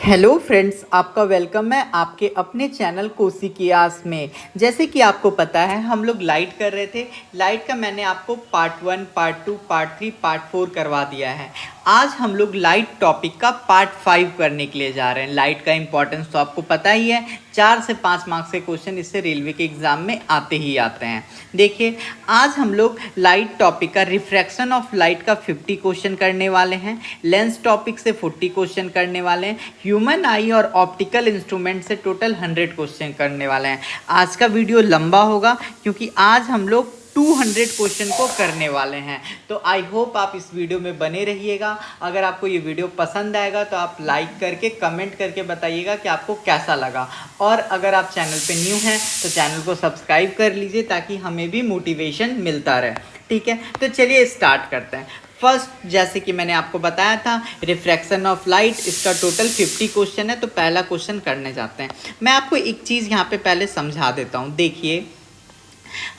Hello friends, आपका welcome है आपके अपने चैनल कोशिकियास में। जैसे कि आपको पता है हम लोग लाइट कर रहे थे। लाइट का मैंने आपको पार्ट 1, पार्ट 2, पार्ट 3, पार्ट 4 करवा दिया है। आज हम लोग लाइट टॉपिक का पार्ट 5 करने के लिए जा रहे हैं। लाइट का इंपॉर्टेंस तो आपको पता ही है, 4 से 5 मार्क्स के क्वेश्चन इससे रेलवे के एग्जाम में आते ही आते हैं। देखिए, आज हम लोग लाइट टॉपिक का रिफ्रैक्शन ऑफ लाइट का 50 क्वेश्चन करने वाले हैं। लेंस टॉपिक से 40 क्वेश्चन करने वाले हैं। ह्यूमन आई और ऑप्टिकल इंस्ट्रूमेंट से टोटल 100 क्वेश्चन करने वाले हैं। आज का वीडियो लंबा होगा क्योंकि आज हम लोग 200 क्वेश्चन को करने वाले हैं। तो आई होप आप इस वीडियो में बने रहिएगा। अगर आपको ये वीडियो पसंद आएगा तो आप लाइक करके कमेंट करके बताइएगा कि आपको कैसा लगा। और अगर आप चैनल पे न्यू हैं तो चैनल को सब्सक्राइब कर लीजिए ताकि हमें भी मोटिवेशन मिलता रहे। ठीक है, तो चलिए स्टार्ट करते हैं। फर्स्ट, जैसे कि मैंने आपको बताया था, रिफ्रैक्शन ऑफ लाइट, इसका टोटल 50 क्वेश्चन है। तो पहला क्वेश्चन करने जाते हैं। मैं आपको एक चीज़ यहाँ पे पहले समझा देता हूँ। देखिए,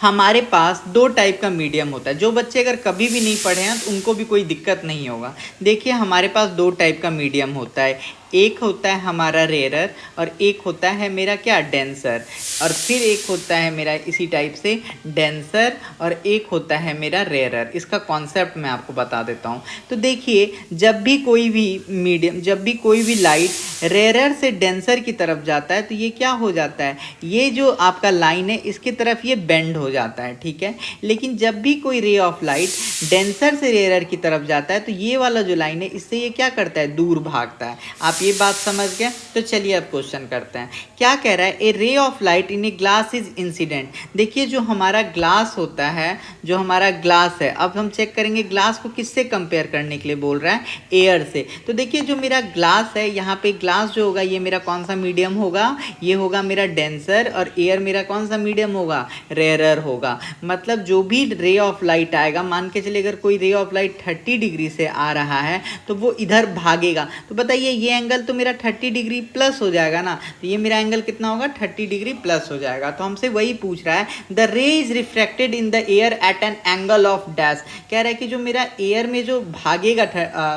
हमारे पास दो टाइप का मीडियम होता है। जो बच्चे अगर कभी भी नहीं पढ़े हैं तो उनको भी कोई दिक्कत नहीं होगा। देखिए, हमारे पास दो टाइप का मीडियम होता है। एक होता है हमारा रेयरर और एक होता है मेरा क्या, डेंसर। और फिर एक होता है मेरा इसी टाइप से डेंसर और एक होता है मेरा रेयरर। इसका कॉन्सेप्ट मैं आपको बता देता हूँ। तो देखिए, जब भी कोई भी लाइट रेयरर से डेंसर की तरफ जाता है तो ये क्या हो जाता है, ये जो आपका लाइन है इसकी तरफ ये बेंड हो जाता है। ठीक है, लेकिन जब भी कोई रे ऑफ लाइट डेंसर से रेयरर की तरफ जाता है तो ये वाला जो लाइन है इससे ये क्या करता है, दूर भागता है। आप ये बात समझ गए? तो चलिए अब क्वेश्चन करते हैं। क्या कह रहा है, a ray of light in a glass is incident. देखिए, जो हमारा ग्लास होता है, जो हमारा ग्लास है, अब हम चेक करेंगे ग्लास को किससे कंपेयर करने के लिए बोल रहा है, एयर से। तो देखिए, जो मेरा ग्लास है, यहाँ पे ग्लास जो होगा ये मेरा कौन सा मीडियम होगा, ये होगा मेरा डेंसर। और एयर मेरा कौन सा मीडियम होगा, रेयरर होगा। मतलब जो भी रे ऑफ लाइट आएगा, मान के चलिए अगर कोई रे ऑफ लाइट 30 डिग्री से आ रहा है तो वो इधर भागेगा। तो बताइए, ये एंगल तो मेरा 30 डिग्री प्लस हो जाएगा ना। तो ये मेरा एंगल कितना होगा, 30 डिग्री प्लस हो जाएगा। तो हमसे वही पूछ रहा है, द रे is refracted in the air at an angle of dash. कह रहा है कि जो मेरा एयर में जो भागेगा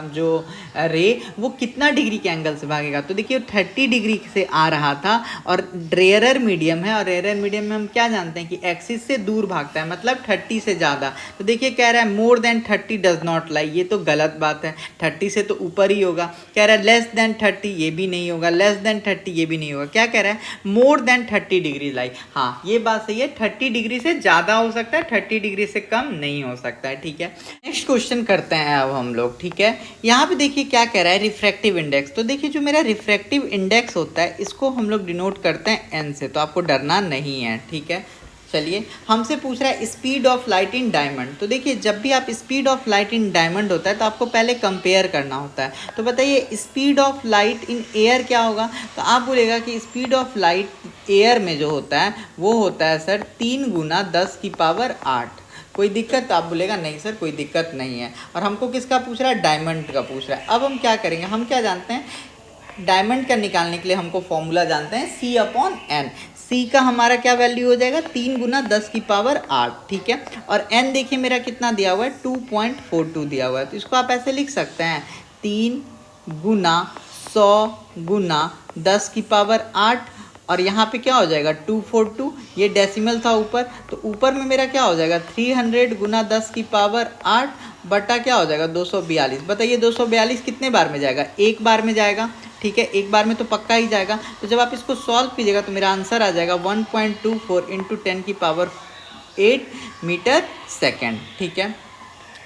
जो रे, वो कितना डिग्री के एंगल से भागेगा। तो देखिए, 30 डिग्री से आ रहा था और रेयरर मीडियम है, और रेयरर मीडियम में हम क्या जानते हैं कि एक्सिस से दूर भागता है, मतलब 30 से ज़्यादा। तो देखिए, कह रहा है more than 30 does not lie. ये तो गलत बात है, 30 से तो ऊपर ही होगा। कह रहा है लेस देन 30, ये भी नहीं होगा। लेस देन 30, ये भी नहीं होगा। क्या कह रहा है, मोर देन 30 डिग्री लाई। हाँ, ये बात सही है, 30 डिग्री से ज़्यादा हो सकता है, 30 डिग्री से कम नहीं हो सकता है। ठीक है, नेक्स्ट क्वेश्चन करते हैं अब हम लोग। ठीक है, यहाँ पे देखिए क्या कह रहा है, रिफ्रैक्टिव इंडेक्स। तो देखिए, जो मेरा रिफ्रैक्टिव इंडेक्स होता है इसको हम लोग डिनोट करते हैं एन से। तो आपको डरना नहीं है। ठीक है, चलिए, हमसे पूछ रहा है speed of light in diamond. तो देखिए, जब भी आप speed of light in diamond होता है तो आपको पहले कंपेयर करना होता है। तो बताइए, speed of light in air क्या होगा। तो आप बोलेगा कि स्पीड ऑफ लाइट एयर में जो होता है वो होता है सर 3 गुना 10 की पावर 8। कोई दिक्कत? तो आप बोलेगा नहीं सर, कोई दिक्कत नहीं है। और हमको किसका पूछ रहा है, डायमंड का पूछ रहा है। अब हम क्या करेंगे, हम क्या जानते हैं, डायमंड का निकालने के लिए हमको फॉर्मूला जानते हैं C/N। सी का हमारा क्या वैल्यू हो जाएगा, 3 गुना 10 की पावर 8। ठीक है, और एन देखिए मेरा कितना दिया हुआ है, 2.42 दिया हुआ है। तो इसको आप ऐसे लिख सकते हैं, 3 गुना 100 गुना 10 की पावर 8। और यहाँ पे क्या हो जाएगा, 242। ये डेसिमल था ऊपर, तो ऊपर में मेरा क्या हो जाएगा, 300 गुना 10 की पावर 8 बटा क्या हो जाएगा, 242। बताइए 242 कितने बार में जाएगा, एक बार में जाएगा। ठीक है, एक बार में तो पक्का ही जाएगा। तो जब आप इसको सॉल्व कीजिएगा तो मेरा आंसर आ जाएगा 1.24 इंटू 10 की पावर 8 मीटर सेकेंड। ठीक है,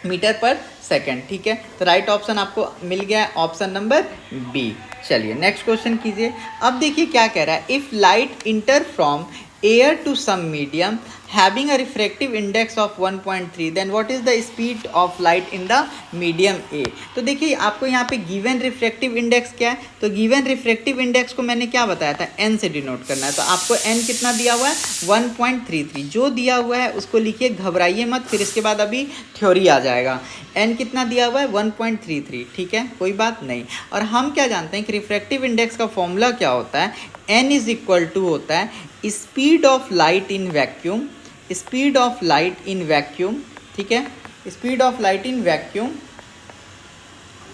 मीटर पर सेकेंड। ठीक है, तो राइट ऑप्शन आपको मिल गया, ऑप्शन नंबर बी। चलिए नेक्स्ट क्वेश्चन कीजिए। अब देखिए क्या कह रहा है, if light enter from air to some medium having a refractive index of 1.3 then what is the speed of light in the medium A। तो देखिए, आपको यहाँ पे गिवन रिफ्रैक्टिव इंडेक्स क्या है, तो गिवन रिफ्रैक्टिव इंडेक्स को मैंने क्या बताया था, n से डिनोट करना है। तो आपको n कितना दिया हुआ है, 1.33। जो दिया हुआ है उसको लिखिए, घबराइए मत, फिर इसके बाद अभी थ्योरी आ जाएगा। n कितना दिया हुआ है, 1.33। ठीक है, कोई बात नहीं। और हम क्या जानते हैं कि रिफ्रैक्टिव इंडेक्स का फॉर्मूला क्या होता है, n इज इक्वल टू होता है speed of light in vacuum, speed of light in vacuum. ठीक है, speed of light in vacuum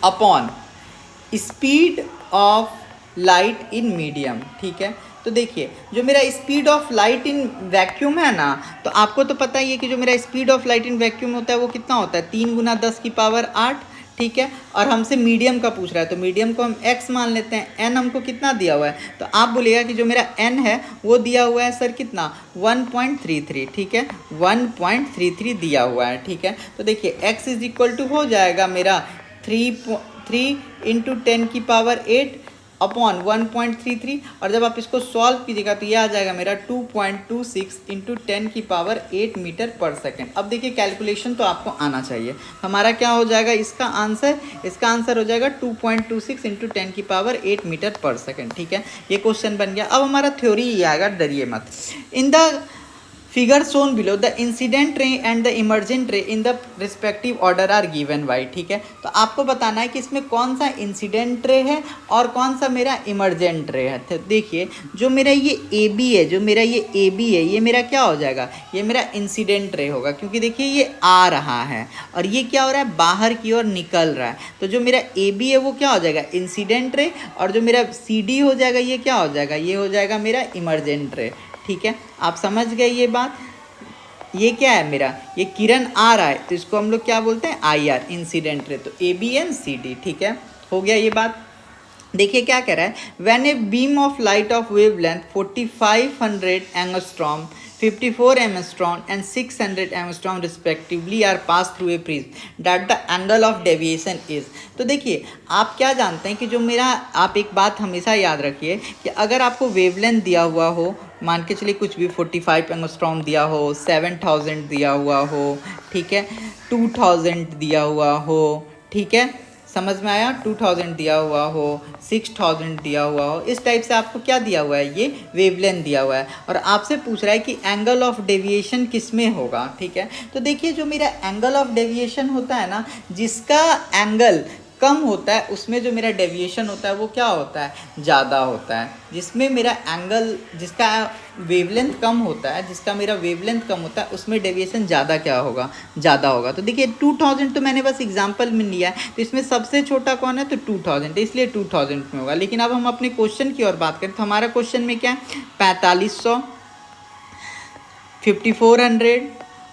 upon speed of light in medium, ठीक है। तो देखिए जो मेरा speed of light in vacuum है ना, तो आपको तो पता ही है कि जो मेरा speed of light in vacuum होता है वो कितना होता है, 3 × 10⁸, ठीक है। और हमसे मीडियम का पूछ रहा है तो मीडियम को हम x मान लेते हैं। n हमको कितना दिया हुआ है, तो आप बोलिएगा कि जो मेरा n है वो दिया हुआ है सर कितना, 1.33, ठीक है, 1.33 दिया हुआ है, ठीक है। तो देखिए x इज इक्वल टू हो जाएगा मेरा 3 × 10⁸ अपॉन 1.33, और जब आप इसको सॉल्व कीजिएगा तो ये आ जाएगा मेरा 2.26 × 10⁸ मीटर पर सेकेंड। अब देखिए कैलकुलेशन तो आपको आना चाहिए। हमारा क्या हो जाएगा इसका आंसर हो जाएगा 2.26 × 10⁸ मीटर पर सेकेंड, ठीक है। ये क्वेश्चन बन गया। अब हमारा थ्योरी ये आएगा, डरिए मत। In the figure shown below the incident ray and the emergent ray in the respective order are given by, ठीक है। तो आपको बताना है कि इसमें कौन सा इंसिडेंट रे है और कौन सा मेरा इमरजेंट रे है। तो देखिए जो मेरा ये ए बी है, ये मेरा क्या हो जाएगा, ये मेरा इंसिडेंट रे होगा, क्योंकि देखिए ये आ रहा है और ये क्या हो रहा है, बाहर की ओर निकल रहा है। तो जो मेरा ए बी है वो क्या हो जाएगा, इंसिडेंट रे, और जो मेरा सी डी हो जाएगा ये क्या हो जाएगा, ये हो जाएगा मेरा इमरजेंट रे, ठीक है। आप समझ गए ये बात। ये क्या है मेरा, ये किरण आ रहा है तो इसको हम लोग क्या बोलते हैं, आई आर, इंसिडेंट रे। तो A B and C D, ठीक है, हो गया ये बात। देखिए क्या कह रहा है, when a beam of light of wavelength 4500 angstrom, 54 angstrom and 600 angstrom respectively are pass through a prism that the angle of deviation is. तो देखिए आप क्या जानते हैं कि जो मेरा, आप एक बात हमेशा याद रखिए कि अगर आपको वेवलेंथ दिया हुआ हो, मान के चलिए कुछ भी 45 एंगस्ट्रॉम दिया हो, 7000 दिया हुआ हो, ठीक है, 2000 दिया हुआ हो, ठीक है, समझ में आया, 2000 दिया हुआ हो, 6000 दिया हुआ हो, इस टाइप से आपको क्या दिया हुआ है, ये वेवलेंथ दिया हुआ है, और आपसे पूछ रहा है कि एंगल ऑफ डेविएशन किस में होगा, ठीक है। तो देखिए जो मेरा एंगल ऑफ डेविएशन होता है ना, जिसका एंगल कम होता है उसमें जो मेरा डेविएशन होता है वो क्या होता है, ज़्यादा होता है। जिसमें मेरा एंगल, जिसका वेवलेंथ कम होता है, जिसका मेरा वेवलेंथ कम होता है उसमें डेविएशन ज़्यादा क्या होगा, ज़्यादा होगा। तो देखिए 2000 तो मैंने बस एग्जांपल में लिया है, तो इसमें सबसे छोटा कौन है, तो 2000, इसलिए 2000 में होगा। लेकिन अब हम अपने क्वेश्चन की ओर बात करें तो हमारा क्वेश्चन में क्या है, 4500, 5400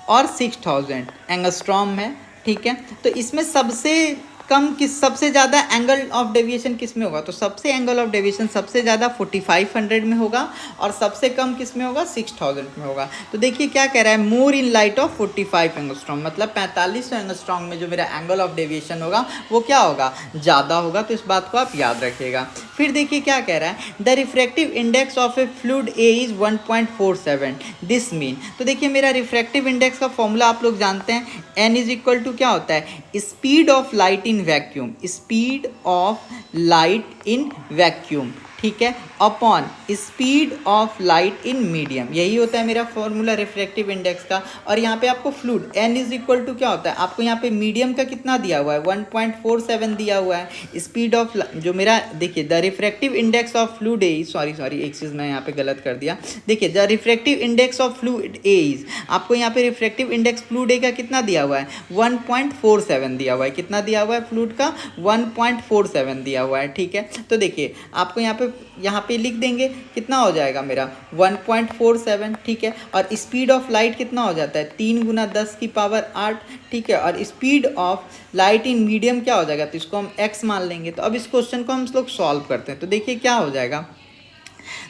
और 6000 एंगस्ट्रॉम है, ठीक है। तो इसमें सबसे कम सबसे ज़्यादा एंगल ऑफ डेविएशन किस में होगा, तो सबसे एंगल ऑफ डेविएशन सबसे ज़्यादा 4500 में होगा और सबसे कम किस में होगा, 6000 में होगा। तो देखिए क्या कह रहा है, मोर इन लाइट ऑफ 45 एंगस्ट्रॉम, मतलब 4500 एंगस्ट्रॉम में जो मेरा एंगल ऑफ डेविएशन होगा वो क्या होगा, ज़्यादा होगा। तो इस बात को आप याद रखिएगा। फिर देखिए क्या कह रहा है, the refractive index of A fluid A is 1.47, this mean. तो देखिए मेरा रिफ्रैक्टिव इंडेक्स का फॉर्मूला आप लोग जानते हैं, n इज इक्वल टू क्या होता है, speed of light in vacuum, speed of light in vacuum, ठीक है, upon speed of light in medium, यही होता है मेरा फॉर्मूला रिफ्रैक्टिव इंडेक्स का। और यहाँ पे आपको fluid n is equal to क्या होता है, आपको यहाँ पे मीडियम का कितना दिया हुआ है, 1.47 दिया हुआ है। स्पीड ऑफ जो मेरा, देखिए the refractive index of fluid A, sorry एक चीज़ मैं यहाँ पे गलत कर दिया। देखिए the refractive index of fluid A is, आपको यहाँ पे रिफ्रैक्टिव इंडेक्स फ्लूइड ए का कितना दिया हुआ है, 1.47 दिया हुआ है। कितना दिया हुआ है फ्लूइड का, 1.47 दिया हुआ है, ठीक है। तो देखिए आपको यहाँ पे लिख देंगे, कितना हो जाएगा मेरा 1.47, ठीक है। और स्पीड ऑफ लाइट कितना हो जाता है, 3 × 10⁸, ठीक है। और speed of light in medium क्या हो जाएगा, तो इसको हम x मान लेंगे। तो अब इस क्वेश्चन को हम लोग सॉल्व करते हैं। तो देखिए क्या हो जाएगा,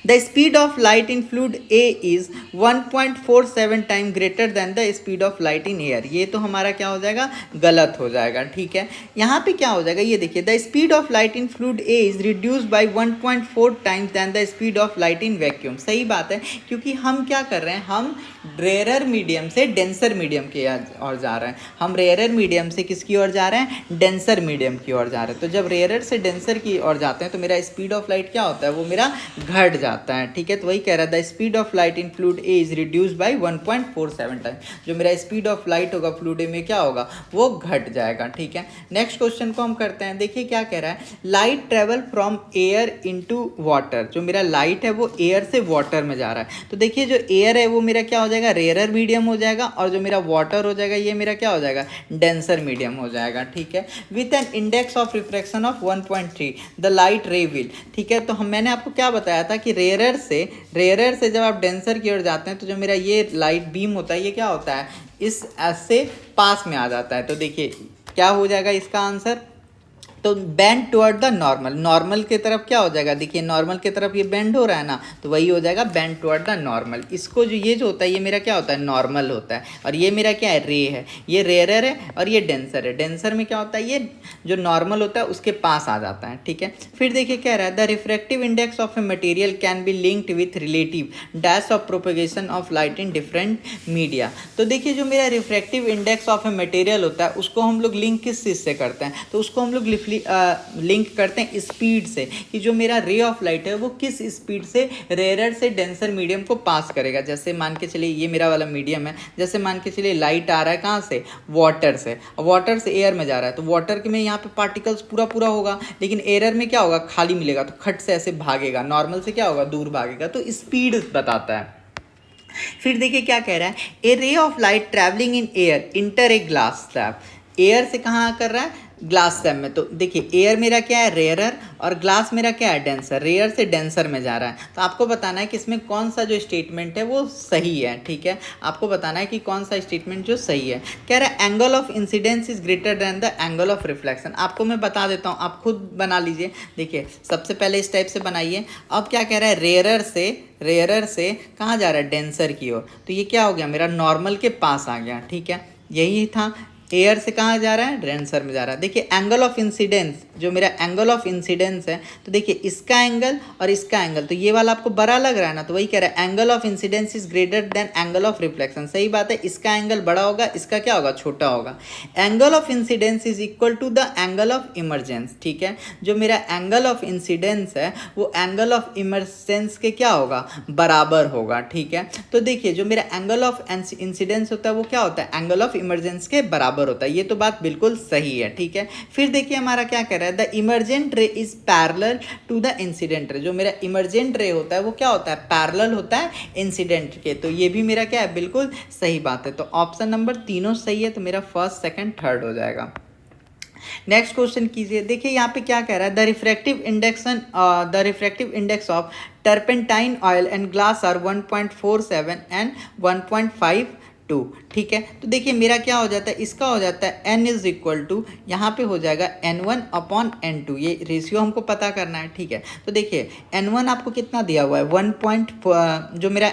The speed of light in fluid A is 1.47 time greater than the speed of light in air. ये तो हमारा क्या हो जाएगा, गलत हो जाएगा, ठीक है। यहाँ पे क्या हो जाएगा, ये देखिए the speed of light in fluid A is reduce by 1.4 times then the speed of light in vacuum. सही बात है, क्योंकि हम क्या कर रहे हैं, हम रेयरर मीडियम से डेंसर मीडियम की ओर जा रहे हैं। हम रेयरर मीडियम से किसकी ओर जा रहे हैं, डेंसर मीडियम की ओर जा रहे हैं। तो जब रेयरर से डेंसर की ओर जाते हैं तो मेरा स्पीड ऑफ लाइट क्या होता है, वो मेरा घट जाता है, ठीक है। तो वही कह रहा है the speed of light in fluid A is reduce bye 1.47 time. जो मेरा स्पीड ऑफ लाइट होगा फ्लूइड ए में क्या होगा, वो घट जाएगा, ठीक है। नेक्स्ट क्वेश्चन को हम करते हैं। देखिए क्या कह रहा है, light travel from air into water. जो मेरा लाइट है वो एयर से वाटर में जा रहा है। तो देखिए जो एयर है वो मेरा क्या हो जाएगा, जाएगा, रेयरर मीडियम हो जाएगा, और जो मेरा वाटर हो जाएगा ये मेरा क्या हो जाएगा, डेंसर मीडियम हो जाएगा। ठीक है, with an index of refraction of 1.3 the light रे विल। ठीक है, तो मैंने आपको क्या बताया था कि रेयरर से जब आप डेंसर की ओर जाते हैं तो जो मेरा ये लाइट बीम होता है ये क्या होता है, इस ऐसे पास में आ जाता है। तो देखिए क्या हो जाएगा इसका आंसर, तो bend toward the normal, normal की तरफ क्या हो जाएगा, देखिए नॉर्मल की तरफ ये बेंड हो रहा है ना, तो वही हो जाएगा बेंड टुवर्ड द नॉर्मल। इसको जो ये जो होता है ये मेरा क्या होता है, नॉर्मल होता है, और ये मेरा क्या है, रे है, ये रेयरर है और ये डेंसर है। डेंसर में क्या होता है, ये जो नॉर्मल होता है उसके पास आ जाता है। ठीक है, फिर देखिए क्या रहा है, the refractive index of a material can be linked with relative dash of propagation of light in different media. तो देखिए जो मेरा refractive index of a material होता है उसको हम लोग लिंक किस चीज़ से करते हैं, तो उसको हम लोग लिंक करते हैं स्पीड से, कि जो मेरा रे ऑफ लाइट है वो किस स्पीड से रेयरर से डेंसर मीडियम को पास करेगा। जैसे मान के चलिए ये मेरा वाला मीडियम है, जैसे मान के चलिए लाइट आ रहा है कहाँ से, वाटर से, वाटर से एयर में जा रहा है, तो वाटर के में यहाँ पे पार्टिकल्स पूरा होगा, लेकिन एयर में क्या होगा, खाली मिलेगा, तो खट से ऐसे भागेगा, नॉर्मल से क्या होगा, दूर भागेगा, तो स्पीड बताता है। फिर देखिए क्या कह रहा है, a ray of light travelling in air enter a glass slab. Air से कहाँ कर रहा है, ग्लास स्लैब में। तो देखिए एयर मेरा क्या है, रेयरर, और ग्लास मेरा क्या है, डेंसर। रेयर से डेंसर में जा रहा है, तो आपको बताना है कि इसमें कौन सा जो स्टेटमेंट है वो सही है। ठीक है, आपको बताना है कि कौन सा स्टेटमेंट जो सही है। कह रहा है angle of incidence is greater than the angle of reflection. आपको मैं बता देता हूँ, आप खुद बना लीजिए। देखिए सबसे पहले इस टाइप से बनाइए। अब क्या कह रहा है, रेयरर से कहाँ जा रहा है, डेंसर की ओर, तो ये क्या हो गया, मेरा नॉर्मल के पास आ गया। ठीक है, यही था। एयर से कहाँ जा रहा है, डेंसर में जा रहा है। देखिए एंगल ऑफ इंसिडेंस, जो मेरा एंगल ऑफ इंसिडेंस है, तो देखिए इसका एंगल और इसका एंगल, तो ये वाला आपको बड़ा लग रहा है ना, तो वही कह रहा है angle of incidence is greater than angle of reflection. सही बात है, इसका एंगल बड़ा होगा, इसका क्या होगा, छोटा होगा। Angle of incidence is equal to the angle of emergence. ठीक है, जो मेरा एंगल ऑफ इंसिडेंस है वो एंगल ऑफ इमरजेंस के क्या होगा, बराबर होगा। ठीक है, तो देखिए जो मेरा एंगल ऑफ इंसिडेंस होता है वो क्या होता है, एंगल ऑफ इमरजेंस के बराबर होता है। ये तो बात बिल्कुल सही है। ठीक है, फिर देखिए हमारा क्या कह रहा है, the emergent ray is parallel to the incident ray. जो मेरा इमरजेंट रे होता है वो क्या होता है, पैरेलल होता है इंसिडेंट के। तो ये भी मेरा क्या है, बिल्कुल सही बात है। तो ऑप्शन नंबर तीनों सही है, तो मेरा फर्स्ट सेकंड थर्ड हो जाएगा। नेक्स्ट क्वेश्चन कीजिए। देखिए यहाँ पे क्या कह रहा है, the refractive index of turpentine oil and glass are 1.47 and 1.52। ठीक है, तो देखिए मेरा क्या हो जाता है, इसका हो जाता है n इज इक्वल टू, यहाँ पे हो जाएगा n1 अपॉन n2। ये रेशियो हमको पता करना है। ठीक है, तो देखिए n1 आपको कितना दिया हुआ है, 1. जो मेरा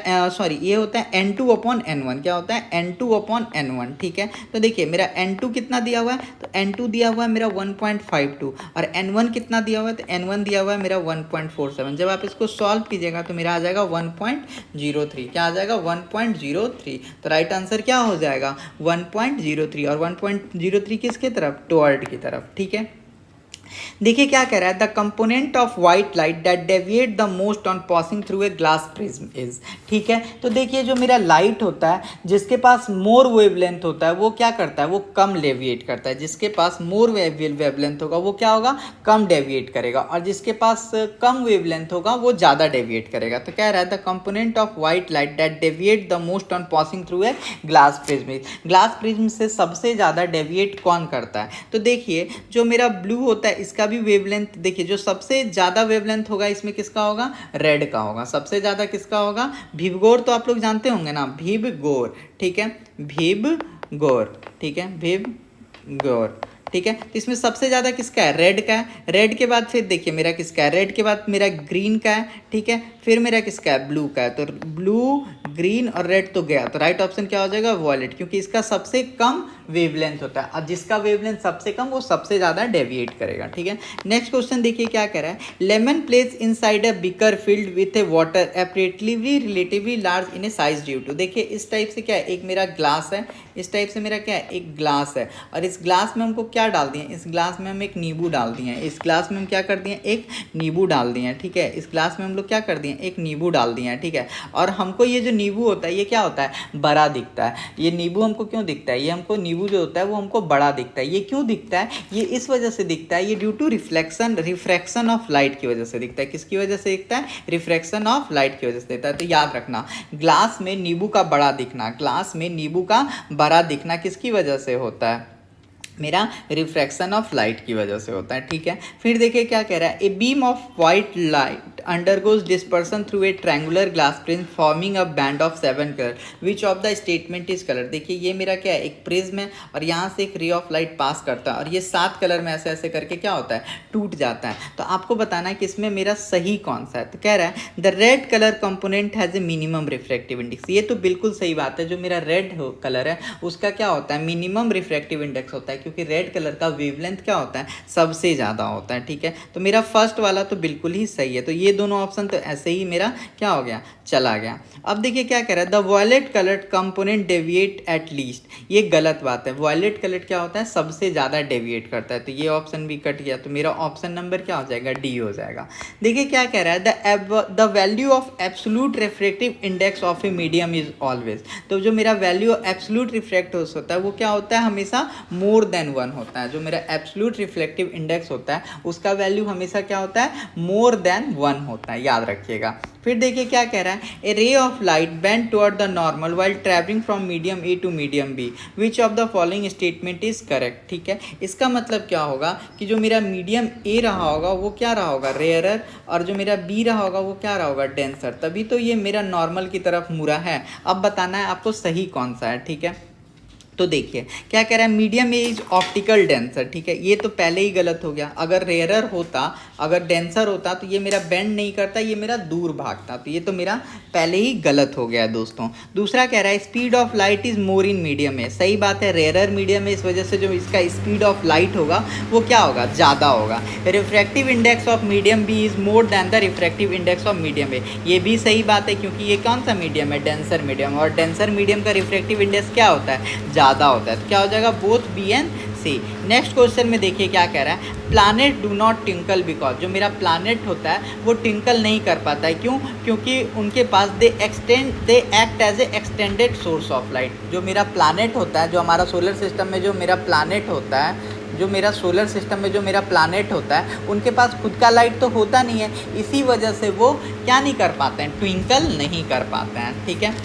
ये होता है n2 अपॉन n1, क्या होता है, n2 अपॉन n1। ठीक है, तो देखिए मेरा n2 कितना दिया हुआ है, तो n2 दिया हुआ है मेरा 1.52, और n1 कितना दिया हुआ है, तो n1 दिया हुआ है मेरा 1.47। जब आप इसको सॉल्व कीजिएगा तो मेरा आ जाएगा 1.03। क्या आ जाएगा, 1.03। तो राइट आंसर क्या हो जाएगा, 1.03, और 1.03 किसके तरफ, टुवर्ड की तरफ। ठीक है, देखिए क्या कह रहा है, the component of white light that deviate the most on passing through a glass prism is. ठीक है, तो देखिए जो मेरा लाइट होता है जिसके पास मोर वेवलेंथ होता है वो क्या करता है, वो कम डेविएट करता है। जिसके पास मोर वेवलेंथ होगा वो क्या होगा, कम डेविएट करेगा, और जिसके पास कम वेवलेंथ होगा वो ज़्यादा डेविएट करेगा। तो कह रहा है the component of white light that deviate the most on passing through a glass prism. Glass prism से सबसे ज़्यादा डेविएट कौन करता है, तो देखिए जो मेरा ब्लू होता है इसका भी वेवलेंथ, देखिए जो सबसे ज़्यादा वेवलेंथ होगा इसमें किसका होगा, रेड का होगा। सबसे ज़्यादा किसका होगा, भीवगोर, तो आप लोग जानते होंगे ना, भीवगोर। ठीक है, भीवगोर। ठीक है, भीवगोर। ठीक है, तो इसमें सबसे ज़्यादा किसका है, रेड का है। रेड के बाद फिर देखिए मेरा किसका है, रेड के बाद मेरा ग्रीन का है। ठीक है, फिर मेरा किसका है, ब्लू का है। तो ब्लू, ग्रीन और रेड तो गया, तो राइट ऑप्शन क्या हो जाएगा, वॉयलेट, क्योंकि इसका सबसे कम वेवलेंथ होता है, और जिसका वेवलेंथ सबसे कम वो सबसे ज़्यादा डेविएट करेगा। ठीक है, नेक्स्ट क्वेश्चन देखिए क्या कह रहा है, lemon place inside a beaker filled with a water apparently relatively large in a size due to. देखिए इस टाइप से क्या है, एक मेरा ग्लास है, इस टाइप से मेरा क्या है, एक ग्लास है, और इस ग्लास में हमको क्या क्या डाल दिए, इस ग्लास में हम एक नींबू डाल दिए, इस ग्लास में हम क्या कर दिए, एक नींबू डाल दिए, ठीक है। इस ग्लास में हम लोग क्या कर दिए, एक नींबू डाल दिए, ठीक है। और हमको ये जो नींबू होता है ये क्या होता है, बड़ा दिखता है। ये नींबू हमको क्यों दिखता है, ये हमको नींबू जो होता है वो हमको बड़ा दिखता है। ये क्यों दिखता है, ये इस वजह से दिखता है, ये due to refraction of light की वजह से दिखता है। किसकी वजह से दिखता है, रिफ्रैक्शन ऑफ लाइट की वजह से दिखता है। तो याद रखना, ग्लास में नींबू का बड़ा दिखना, ग्लास में नींबू का बड़ा दिखना किसकी वजह से होता है, मेरा रिफ्रैक्शन ऑफ लाइट की वजह से होता है, ठीक है। फिर देखिए क्या कह रहा है, a beam of white light undergoes dispersion through a triangular glass prism forming a band of 7 colour, which of the statement is colour. देखिए ये मेरा क्या है, एक प्रिज्म है और यहाँ से एक रे ऑफ लाइट पास करता है और ये 7 कलर में ऐसे ऐसे करके क्या होता है, टूट जाता है। तो आपको बताना है कि इसमें मेरा सही कौन सा है। तो कह रहा है the red colour component has a minimum refractive index. ये तो बिल्कुल सही बात है, जो मेरा रेड कलर है उसका क्या होता है, मिनिमम रिफ्रैक्टिव इंडेक्स होता है, क्योंकि रेड कलर का वेवलेंथ क्या होता है, सबसे ज़्यादा होता है, ठीक है। तो मेरा फर्स्ट वाला तो बिल्कुल ही सही है। तो ये दोनों ऑप्शन तो ऐसे ही मेरा क्या हो गया, चला गया। अब देखिए क्या कह रहा है, the violet colour component deviate at least. ये गलत बात है, वॉयलेट कलर क्या होता है, सबसे ज़्यादा डेविएट करता है। तो ये ऑप्शन भी कट गया, तो मेरा ऑप्शन नंबर क्या हो जाएगा, डी हो जाएगा। देखिए क्या कह रहा है, the value of absolute refractive index of a medium is always. तो जो मेरा वैल्यू एब्सोल्यूट रिफ्रैक्ट होता है वो क्या होता है, हमेशा मोर देन 1 होता है। जो मेरा एब्सोल्यूट रिफ्लेक्टिव इंडेक्स होता है उसका वैल्यू हमेशा क्या होता है, मोर देन 1 होता है, याद रखिएगा। फिर देखिए क्या कह रहा है, a ray of light bend toward the normal while travelling from medium A to medium B, which of the following statement is correct. ठीक है, इसका मतलब क्या होगा कि जो मेरा मीडियम ए रहा होगा वो क्या रहा होगा, रेयरर, और जो मेरा बी रहा होगा वो क्या रहा होगा, डेंसर। तभी तो ये मेरा नॉर्मल की तरफ मुड़ा है। अब बताना है आपको सही कौन सा है, ठीक है। तो देखिए क्या कह रहा है, मीडियम इज ऑप्टिकल डेंसर। ठीक है, ये तो पहले ही गलत हो गया। अगर रेयरर होता, अगर डेंसर होता तो ये मेरा बेंड नहीं करता, ये मेरा दूर भागता। तो ये तो मेरा पहले ही गलत हो गया दोस्तों। दूसरा कह रहा है speed of light is more in medium है। सही बात है, रेयरर मीडियम है, इस वजह से जो इसका स्पीड ऑफ लाइट होगा वो क्या होगा, ज़्यादा होगा। Refractive index of medium B is more than the refractive index of medium A. ये भी सही बात है, क्योंकि ये कौन सा मीडियम है, डेंसर मीडियम, और डेंसर मीडियम का रिफ्रैक्टिव इंडेक्स क्या होता है, ज़्यादा होता है। तो क्या हो जाएगा, both B and C. Next question में देखिए क्या कह रहा है, planet do not twinkle because. जो मेरा प्लानेट होता है वो टिंकल नहीं कर पाता है, क्यों, क्योंकि उनके पास they act as a extended source of light. जो मेरा प्लानेट होता है, जो हमारा सोलर सिस्टम में जो मेरा प्लानेट होता है, जो मेरा सोलर सिस्टम में जो मेरा प्लानेट होता है, उनके पास खुद का लाइट तो होता नहीं है, इसी वजह से वो क्या नहीं कर पाते हैं, ट्विंकल नहीं कर पाते हैं। ठीक है,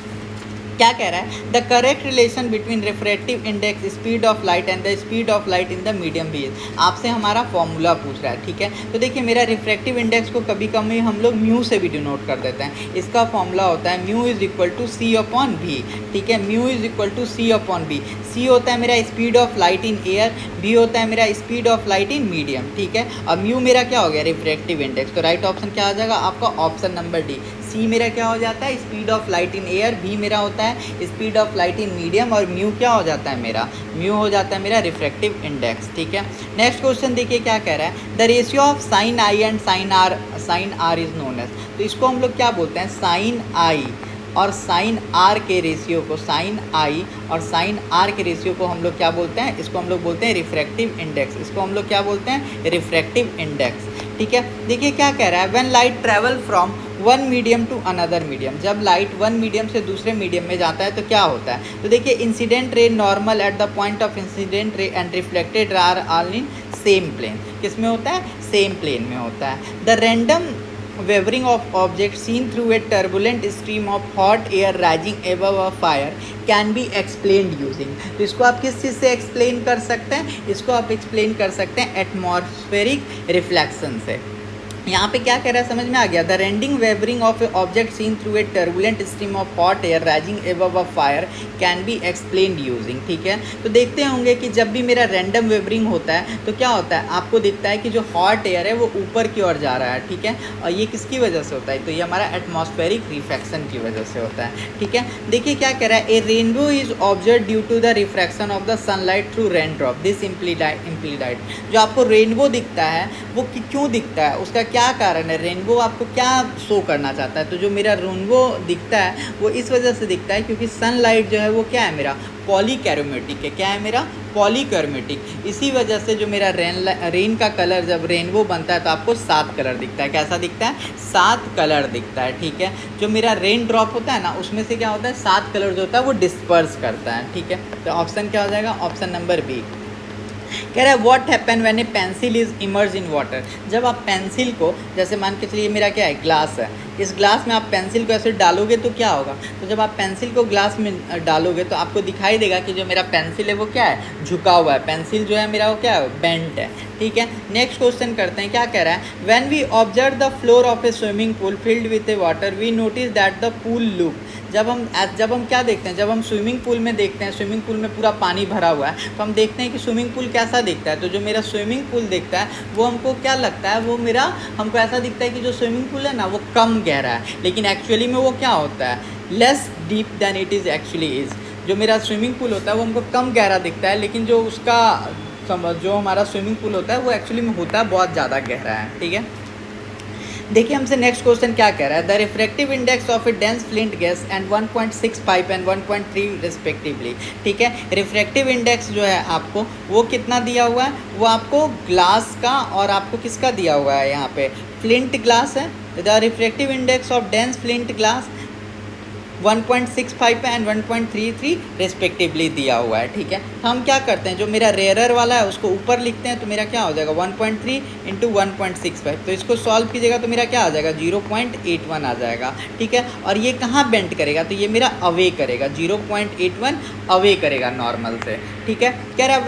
क्या कह रहा है, the correct relation between refractive index speed of light and the speed of light in the medium wave. आपसे हमारा फॉर्मूला पूछ रहा है। ठीक है, तो देखिए मेरा रिफ्रैक्टिव इंडेक्स को कभी कभी हम लोग म्यू से भी डिनोट कर देते हैं। इसका फॉर्मूला होता है mu is equal to C upon V. ठीक है, mu is equal to C upon V. C होता है मेरा speed of light in air, V होता है मेरा speed of light in medium. ठीक है, और म्यू मेरा क्या हो गया, रिफ्रैक्टिव इंडेक्स। तो राइट ऑप्शन क्या हो जाएगा आपका, ऑप्शन नंबर डी। सी मेरा क्या हो जाता है, speed of light in air, v मेरा होता है speed of light in medium, और म्यू क्या हो जाता है मेरा, म्यू हो जाता है मेरा रिफ्रैक्टिव इंडेक्स। ठीक है, नेक्स्ट क्वेश्चन देखिए क्या कह रहा है, the ratio of sine i and sine r is known as. तो इसको हम लोग क्या बोलते हैं, साइन आई और साइन आर के रेशियो को, साइन आई और साइन आर के रेशियो को हम लोग क्या बोलते हैं, इसको हम लोग बोलते हैं रिफ्रैक्टिव इंडेक्स। इसको हम लोग क्या बोलते हैं, रिफ्रैक्टिव इंडेक्स। ठीक है, देखिए क्या कह रहा है, when light travel from one medium to another medium. जब लाइट वन मीडियम से दूसरे मीडियम में जाता है तो क्या होता है, तो देखिए incident ray normal at the point of incident ray and reflected are all in same plane. किस में होता है, सेम प्लेन में होता है। The random wavering of objects seen through a turbulent stream of hot air rising above a fire can be explained using। तो इसको आप किस चीज़ से एक्सप्लेन कर सकते हैं, इसको आप एक्सप्लेन कर सकते हैं एटमॉस्फेरिक रिफ्लेक्शन से। यहाँ पे क्या कह रहा है, समझ में आ गया, the rending wavering of A object seen through a turbulent stream of hot air rising above a fire can be explained using. ठीक है, तो देखते होंगे कि जब भी मेरा रैंडम वेवरिंग होता है तो क्या होता है, आपको दिखता है कि जो हॉट एयर है वो ऊपर की ओर जा रहा है। ठीक है, और ये किसकी वजह से होता है, तो ये हमारा एटमॉस्फेरिक रिफ्रैक्शन की वजह से होता है। ठीक है, देखिए क्या कह रहा है, a rainbow is observe due to the refraction of the sunlight through rain drop. This implied, जो आपको रेनबो दिखता है वो क्यों दिखता है, उसका क्या कारण है, रेनबो आपको क्या शो करना चाहता है। तो जो मेरा रेनबो दिखता है वो इस वजह से दिखता है क्योंकि सनलाइट जो है वो क्या है, मेरा पॉलीकैरोमेटिक है। क्या है मेरा, पॉलीक्रोमेटिक। इसी वजह से जो मेरा रेन का कलर जब रेनबो बनता है तो आपको 7 कलर दिखता है। कैसा दिखता है? 7 कलर दिखता है, ठीक है। जो मेरा रेन ड्रॉप होता है ना, उसमें से क्या होता है, 7 कलर जो होता है वो डिस्पर्स करता है, ठीक है। तो ऑप्शन क्या हो जाएगा? Option number B. कह रहा है what happen when a pencil is immerse in water. जब आप पेंसिल को, जैसे मान के चलिए मेरा क्या है, ग्लास है, इस ग्लास में आप पेंसिल को ऐसे डालोगे तो क्या होगा? तो जब आप पेंसिल को ग्लास में डालोगे तो आपको दिखाई देगा कि जो मेरा पेंसिल है वो क्या है, झुका हुआ है। पेंसिल जो है मेरा वो क्या है, बेंट है, ठीक है। नेक्स्ट क्वेश्चन करते हैं, क्या कह रहा है? When we observe the floor of a swimming pool filled with a water we notice that the pool look. जब हम क्या देखते हैं, जब हम स्विमिंग पूल में देखते हैं, स्विमिंग पूल में पूरा पानी भरा हुआ है, तो हम देखते हैं कि स्विमिंग पूल कैसा दिखता है। तो जो मेरा स्विमिंग पूल दिखता है वो हमको क्या लगता है, वो मेरा हमको ऐसा दिखता है कि जो स्विमिंग पूल है ना वो कम गहरा है, लेकिन एक्चुअली में वो क्या होता है, less deep than it is actually is. जो मेरा स्विमिंग पूल होता है वो हमको कम गहरा दिखता है, लेकिन जो उसका जो हमारा स्विमिंग पूल होता है वो एक्चुअली में होता है बहुत ज़्यादा गहरा है, ठीक है। देखिए हमसे नेक्स्ट क्वेश्चन क्या कह रहा है, the refractive index of A dense flint gas and 1.65 and 1.3 respectively, ठीक है। रिफ्रैक्टिव इंडेक्स जो है आपको वो कितना दिया हुआ है, वो आपको ग्लास का और आपको किसका दिया हुआ है, यहाँ पे फ्लिंट ग्लास है। The refractive index of dense flint glass 1.65 and 1.33 respectively दिया हुआ है, ठीक है। तो हम क्या करते हैं, जो मेरा रेयरर वाला है उसको ऊपर लिखते हैं, तो मेरा क्या हो जाएगा 1.3 इंटू 1.65। तो इसको सॉल्व कीजिएगा तो मेरा क्या आ जाएगा 0.81 आ जाएगा, ठीक है। और ये कहाँ बेंड करेगा, तो ये मेरा अवे करेगा, 0.81 अवे करेगा नॉर्मल से, ठीक है। कह रहा है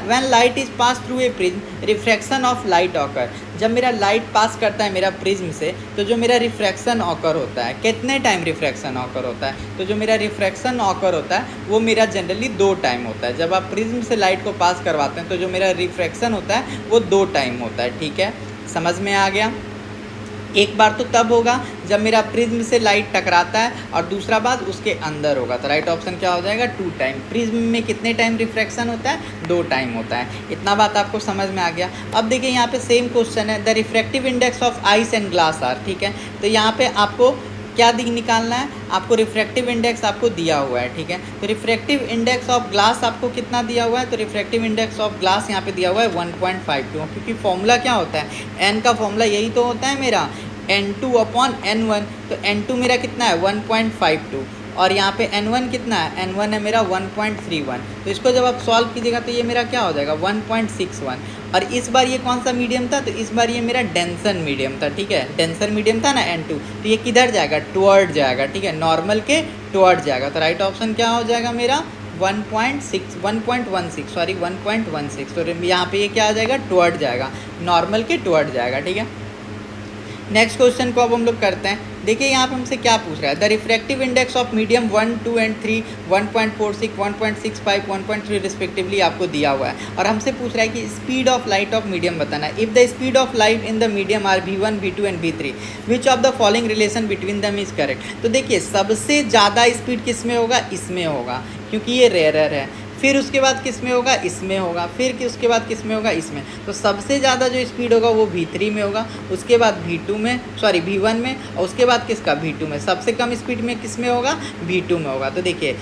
when light is pass through a prism refraction of light occur. जब मेरा लाइट पास करता है मेरा प्रिज्म से, तो जो मेरा रिफ्रैक्शन ऑकर होता है, कितने टाइम रिफ्रैक्शन ऑकर होता है, तो जो मेरा रिफ्रैक्शन ऑकर होता है वो मेरा जनरली 2 टाइम होता है। जब आप प्रिज्म से लाइट को पास करवाते हैं तो जो मेरा रिफ्रैक्शन होता है वो 2 टाइम होता है, ठीक है। समझ में आ गया? एक बार तो तब होगा जब मेरा प्रिज्म से लाइट टकराता है और दूसरा बार उसके अंदर होगा। तो राइट ऑप्शन क्या हो जाएगा 2 टाइम। प्रिज्म में कितने टाइम रिफ्रैक्शन होता है, 2 टाइम होता है। इतना बात आपको समझ में आ गया। अब देखिए यहाँ पे सेम क्वेश्चन है, the refractive index of ice and glass are, ठीक है। तो यहाँ पे आपको क्या निकालना है, आपको रिफ्रैक्टिव इंडेक्स आपको दिया हुआ है, ठीक है। तो रिफ्रैक्टिव इंडेक्स ऑफ ग्लास आपको कितना दिया हुआ है, तो रिफ्रैक्टिव इंडेक्स ऑफ ग्लास यहाँ पे दिया हुआ है 1.52, क्योंकि फॉर्मूला क्या होता है, n का फॉर्मूला यही तो होता है मेरा n2/n1। तो n2 मेरा कितना है 1.52 और यहाँ पे n1 कितना है, n1 है मेरा 1.31। तो इसको जब आप सॉल्व कीजिएगा तो ये मेरा क्या हो जाएगा 1.61। और इस बार ये कौन सा मीडियम था, तो इस बार ये मेरा डेंसर मीडियम था, ठीक है। डेंसर मीडियम था ना n2, तो ये किधर जाएगा, टुवर्ड जाएगा, ठीक है, नॉर्मल के टुवर्ड जाएगा। तो राइट ऑप्शन क्या हो जाएगा मेरा 1.16 सॉरी 1.16। तो यहाँ पे ये क्या आ जाएगा, टुवर्ड जाएगा, नॉर्मल के टुवर्ड जाएगा, ठीक है। नेक्स्ट क्वेश्चन को अब हम लोग करते हैं। देखिए यहाँ पे हमसे क्या पूछ रहा है, the refractive index of medium 1, 2 and 3 1.46, 1.65, 1.3 respectively आपको दिया हुआ है। और हमसे पूछ रहा है कि speed of light of medium बताना है। If the speed of light in the medium are v1, v2 and v3 which of the following relation between them is correct. तो देखिए सबसे ज़्यादा स्पीड किस में होगा, इसमें होगा, क्योंकि ये रेयरर है। फिर उसके बाद किस में होगा, इसमें होगा। फिर उसके बाद किस में होगा, इसमें। तो सबसे ज़्यादा जो स्पीड होगा वो v3 में होगा, उसके बाद v2 में, सॉरी v1 में, और उसके बाद किसका v2 में। सबसे कम स्पीड में किस में होगा, v2 में होगा। तो देखिए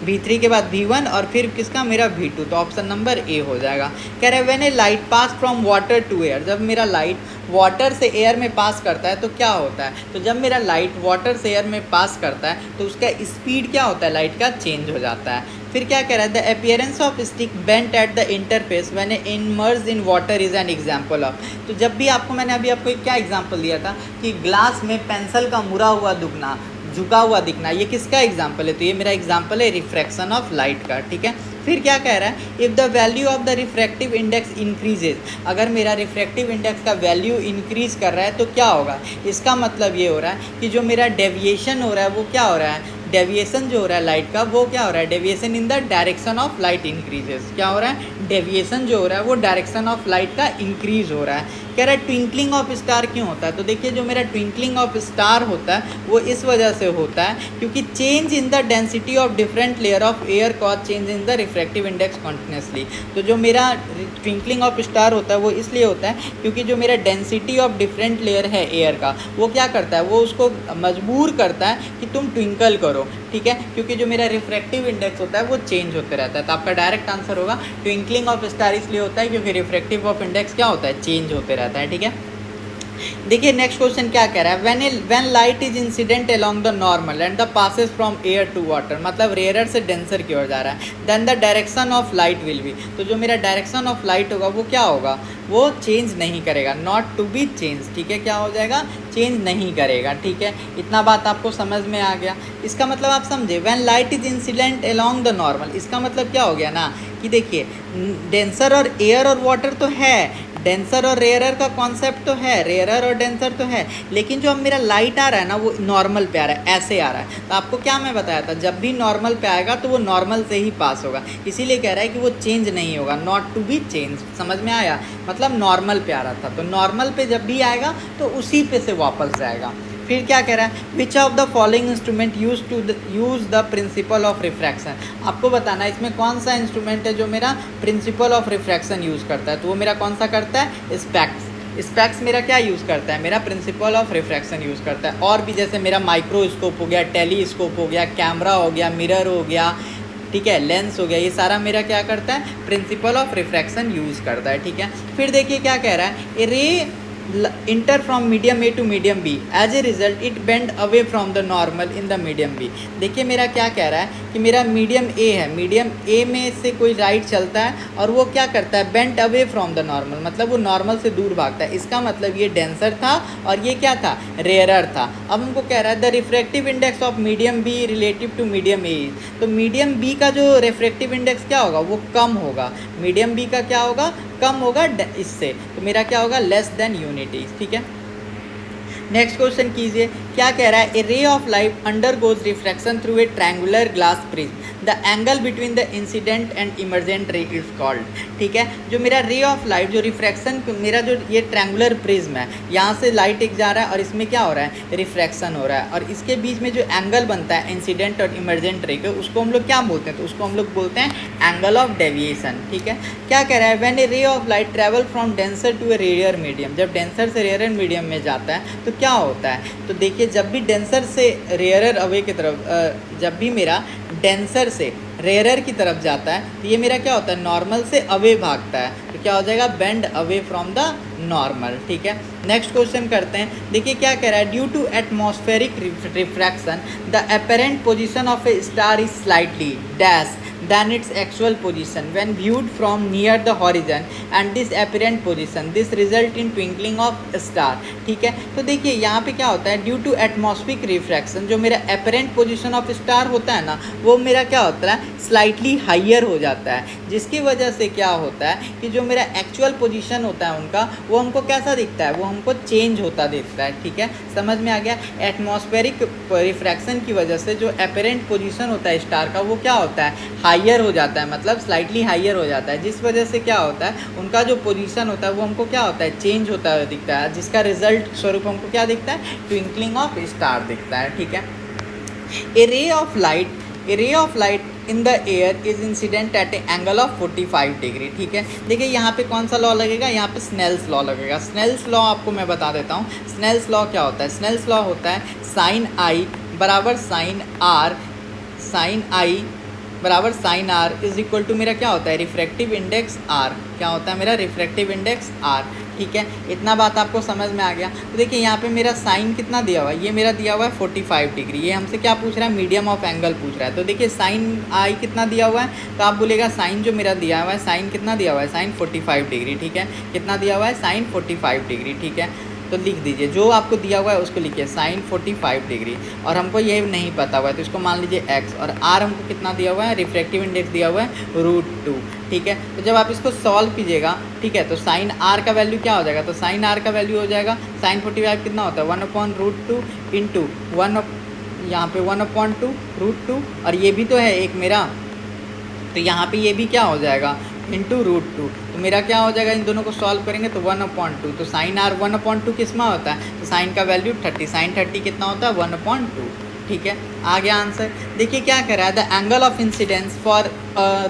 v3 के बाद v1 और फिर किसका, मेरा v2। तो ऑप्शन नंबर ए हो जाएगा। कह रहे हैं when a light pass from water to air. जब मेरा लाइट वाटर से एयर में पास करता है तो क्या होता है, तो जब मेरा लाइट वाटर से एयर में पास करता है तो उसका स्पीड क्या होता है, लाइट का चेंज हो जाता है। फिर क्या कह रहा है, the appearance of stick bent at the interface when emerge in water is an example of. तो जब भी आपको मैंने अभी आपको क्या एग्जाम्पल दिया था कि ग्लास में पेंसिल का मुड़ा हुआ दुखना, झुका हुआ दिखना, ये किसका एग्जाम्पल है, तो ये मेरा एग्जाम्पल है रिफ्रैक्शन ऑफ लाइट का, ठीक है। फिर क्या कह रहा है, if the value of the refractive index increases. अगर मेरा रिफ्रैक्टिव इंडेक्स का वैल्यू इंक्रीज कर रहा है तो क्या होगा, इसका मतलब ये हो रहा है कि जो मेरा डेविएशन हो रहा है वो क्या हो रहा है, डेविएशन जो हो रहा है लाइट का वो क्या हो रहा है, deviation in the direction of light increases. क्या हो रहा है, डेविएशन जो हो रहा है वो डायरेक्शन ऑफ लाइट का इंक्रीज हो रहा है। कह रहा है ट्विंकलिंग ऑफ स्टार क्यों होता है, तो देखिए जो मेरा ट्विंकलिंग ऑफ स्टार होता है वो इस वजह से होता है क्योंकि change in the density of different layer of air cause change in the refractive index continuously. तो जो मेरा ट्विंकलिंग ऑफ स्टार होता है वो इसलिए होता है क्योंकि जो मेरा डेंसिटी ऑफ डिफरेंट लेयर है एयर का वो क्या करता है, वो उसको मजबूर करता है कि तुम ट्विंकल करो, ठीक है, क्योंकि जो मेरा रिफ्रैक्टिव इंडेक्स होता है वो चेंज होते रहता है। तो आपका डायरेक्ट आंसर होगा ट्विंकलिंग ऑफ स्टार इसलिए होता है क्योंकि रिफ्रैक्टिव ऑफ इंडेक्स क्या होता है, चेंज होते रहता है, ठीक है। देखिए नेक्स्ट क्वेश्चन क्या कह रहा है, when light is incident along the normal and the passes from air to water, मतलब रेयरर से डेंसर की ओर जा रहा है, then the direction of light will be, तो जो मेरा डायरेक्शन ऑफ लाइट होगा वो क्या होगा, वो चेंज नहीं करेगा, नॉट टू बी चेंज, ठीक है, क्या हो जाएगा, चेंज नहीं करेगा, ठीक है। इतना बात आपको समझ में आ गया। इसका मतलब आप समझे, when light is incident along the normal, इसका मतलब क्या हो गया ना कि देखिए डेंसर और एयर और वाटर तो है, डेंसर और रेयरर का कॉन्सेप्ट तो है, रेयरर और डेंसर तो है, लेकिन जो अब मेरा लाइट आ रहा है ना वो नॉर्मल पे आ रहा है, ऐसे आ रहा है। तो आपको क्या मैं बताया था, जब भी नॉर्मल पे आएगा तो वो नॉर्मल से ही पास होगा, इसीलिए कह रहा है कि वो चेंज नहीं होगा, नॉट टू बी चेंज, समझ में आया, मतलब नॉर्मल पे आ रहा था, तो नॉर्मल पे जब भी आएगा तो उसी पे से वापस जाएगा। फिर क्या कह रहा है, which of the following instrument use the principal of refraction, आपको बताना है इसमें कौन सा इंस्ट्रूमेंट है जो मेरा प्रिंसिपल ऑफ रिफ्रैक्शन यूज़ करता है, तो वो मेरा कौन सा करता है, स्पेक्स मेरा क्या यूज़ करता है, मेरा प्रिंसिपल ऑफ रिफ्रैक्शन यूज़ करता है। और भी जैसे मेरा माइक्रोस्कोप हो गया, टेलीस्कोप हो गया, कैमरा हो गया, मिरर हो गया, ठीक है, लेंस हो गया, ये सारा मेरा क्या करता है, प्रिंसिपल ऑफ रिफ्रैक्शन यूज़ करता है, ठीक है। फिर देखिए क्या कह रहा है, a ray enter from medium A to medium B, as a result it bend away from the normal in the medium B. देखिए मेरा क्या कह रहा है कि मेरा मीडियम ए है, मीडियम ए में से कोई लाइट चलता है और वो क्या करता है, bend away from the normal, मतलब वो नॉर्मल से दूर भागता है। इसका मतलब ये डेंसर था और ये क्या था, रेयरर था। अब हमको कह रहा है the refractive index of medium B relative to medium A, तो मीडियम बी का जो रिफ्रैक्टिव इंडेक्स क्या होगा, वो कम होगा, मीडियम बी का क्या होगा, कम होगा इससे, तो मेरा क्या होगा, लेस देन यूनिटी, ठीक है। नेक्स्ट क्वेश्चन कीजिए, क्या कह रहा है, a ray of light undergoes refraction through a triangular glass prism, the angle between the incident and emergent ray is called, ठीक है। जो मेरा रे ऑफ लाइट, जो रिफ्रैक्शन, मेरा जो ये ट्रायंगुलर प्रिज्म है, यहाँ से लाइट एक जा रहा है और इसमें क्या हो रहा है, रिफ्रैक्शन हो रहा है, और इसके बीच में जो एंगल बनता है इंसिडेंट और इमर्जेंट रे के, उसको हम लोग क्या बोलते हैं, तो उसको हम लोग बोलते हैं एंगल ऑफ डेविएशन, ठीक है। क्या कह रहा है, when a ray of light travel from denser to a rarer medium, जब डेंसर से रेयर मीडियम में जाता है तो क्या होता है, तो देखिए जब भी डेंसर से रेयरर अवे की तरफ, जब भी मेरा डेंसर से रेयरर की तरफ जाता है तो ये मेरा क्या होता है, नॉर्मल से अवे भागता है, तो क्या हो जाएगा, bend away from the normal, ठीक है। नेक्स्ट क्वेश्चन करते हैं, देखिए क्या कह रहा है, due to atmospheric refraction the apparent position of a star is slightly dash than its actual position when viewed from near the horizon and this apparent position this result in twinkling of star, ठीक है। तो देखिए यहाँ पे क्या होता है, due to atmospheric refraction, जो मेरा अपेरेंट पोजीशन ऑफ स्टार होता है ना, वो मेरा क्या होता है, स्लाइटली हाइयर हो जाता है, जिसकी वजह से क्या होता है कि जो मेरा एक्चुअल पोजीशन होता है उनका, वो हमको कैसा दिखता है, वो हमको चेंज होता दिखता है, ठीक है, समझ में आ गया। एटमॉस्फेरिक रिफ्रैक्शन की वजह से जो अपेरेंट पोजीशन होता है स्टार का, वो क्या होता है, हाइयर हो जाता है, मतलब स्लाइटली हाइयर हो जाता है, जिस वजह से क्या होता है, उनका जो पोजीशन होता है वो हमको क्या होता है, चेंज होता है दिखता है, जिसका रिजल्ट स्वरूप हमको क्या दिखता है, ट्विंकलिंग ऑफ स्टार दिखता है, ठीक है। A ray of light in the air is incident at an angle of 45 degree, ठीक है। देखिए यहाँ पे कौन सा लॉ लगेगा, यहाँ पे स्नेल्स लॉ लगेगा। स्नेल्स लॉ आपको मैं बता देता हूँ, स्नेल्स लॉ क्या होता है, स्नेल्स लॉ होता है साइन आई बराबर साइन आर, साइन आई बराबर sine r is equal to मेरा क्या होता है, रिफ्रैक्टिव इंडेक्स आर, क्या होता है मेरा रिफ्रैक्टिव इंडेक्स आर, ठीक है। इतना बात आपको समझ में आ गया। तो देखिए यहाँ पे मेरा साइन कितना दिया हुआ है, ये मेरा दिया हुआ है 45 डिग्री, ये हमसे क्या पूछ रहा है, मीडियम ऑफ एंगल पूछ रहा है। तो देखिए साइन आई कितना दिया हुआ है, तो आप बोलेगा साइन जो मेरा दिया हुआ है, साइन कितना दिया हुआ है, साइन 45 डिग्री, ठीक है, कितना दिया हुआ है, साइन 45 डिग्री, ठीक है। तो लिख दीजिए, जो आपको दिया हुआ है उसको लिखिए साइन 45 डिग्री, और हमको ये नहीं पता हुआ है तो इसको मान लीजिए एक्स, और आर हमको कितना दिया हुआ है, रिफ्रैक्टिव इंडेक्स दिया हुआ है √2, ठीक है। तो जब आप इसको सॉल्व कीजिएगा, ठीक है, तो साइन आर का वैल्यू क्या हो जाएगा, तो साइन आर का वैल्यू हो जाएगा साइन 45 कितना होता है, 1/√2 इंटू 1, यहाँ पे 1/2 √2, और ये भी तो है एक मेरा, तो यहाँ पे ये भी क्या हो जाएगा इंटू √2। तो मेरा क्या हो जाएगा, इन दोनों को सॉल्व करेंगे तो 1/2। तो साइन आर 1/2 किस में होता है, तो साइन का वैल्यू 30, साइन 30 कितना होता है 1/2। ठीक है, आ गया आंसर। देखिए क्या कह रहा है, the angle of incidence for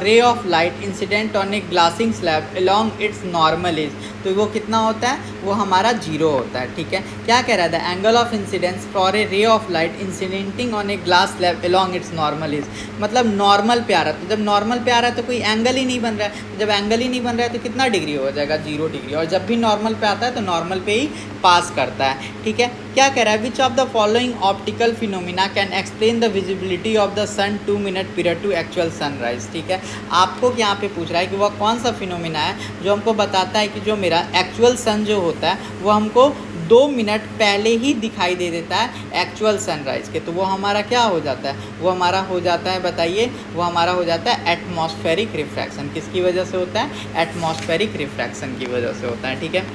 ray of light incident on a glassing slab along its normal is, तो वो कितना होता है, वो हमारा 0 होता है। ठीक है, क्या कह रहा है, the angle of incidence for a ray of light incidenting on a glass slab along its normal is, मतलब नॉर्मल पे आ रहा है। तो जब नॉर्मल पे आ रहा है तो कोई एंगल ही नहीं बन रहा है, जब एंगल ही नहीं बन रहा है तो कितना डिग्री हो जाएगा, 0 डिग्री। और जब भी नॉर्मल पे आता है तो नॉर्मल पे ही पास करता है। ठीक है, क्या कह रहा है, which of the following optical phenomena can explain the visibility of the sun 2 minute period to actual sunrise. ठीक है, आपको यहाँ पे पूछ रहा है कि वह कौन सा फिनोमिना है जो हमको बताता है कि जो मेरा एक्चुअल सन जो होता है वो हमको 2 मिनट पहले ही दिखाई दे देता है एक्चुअल सनराइज के। तो वो हमारा क्या हो जाता है, वो हमारा हो जाता है, बताइए, वो हमारा हो जाता है एटमॉस्फेरिक रिफ्रैक्शन। किसकी वजह से होता है, एटमॉस्फेरिक रिफ्रैक्शन की वजह से होता है। ठीक है,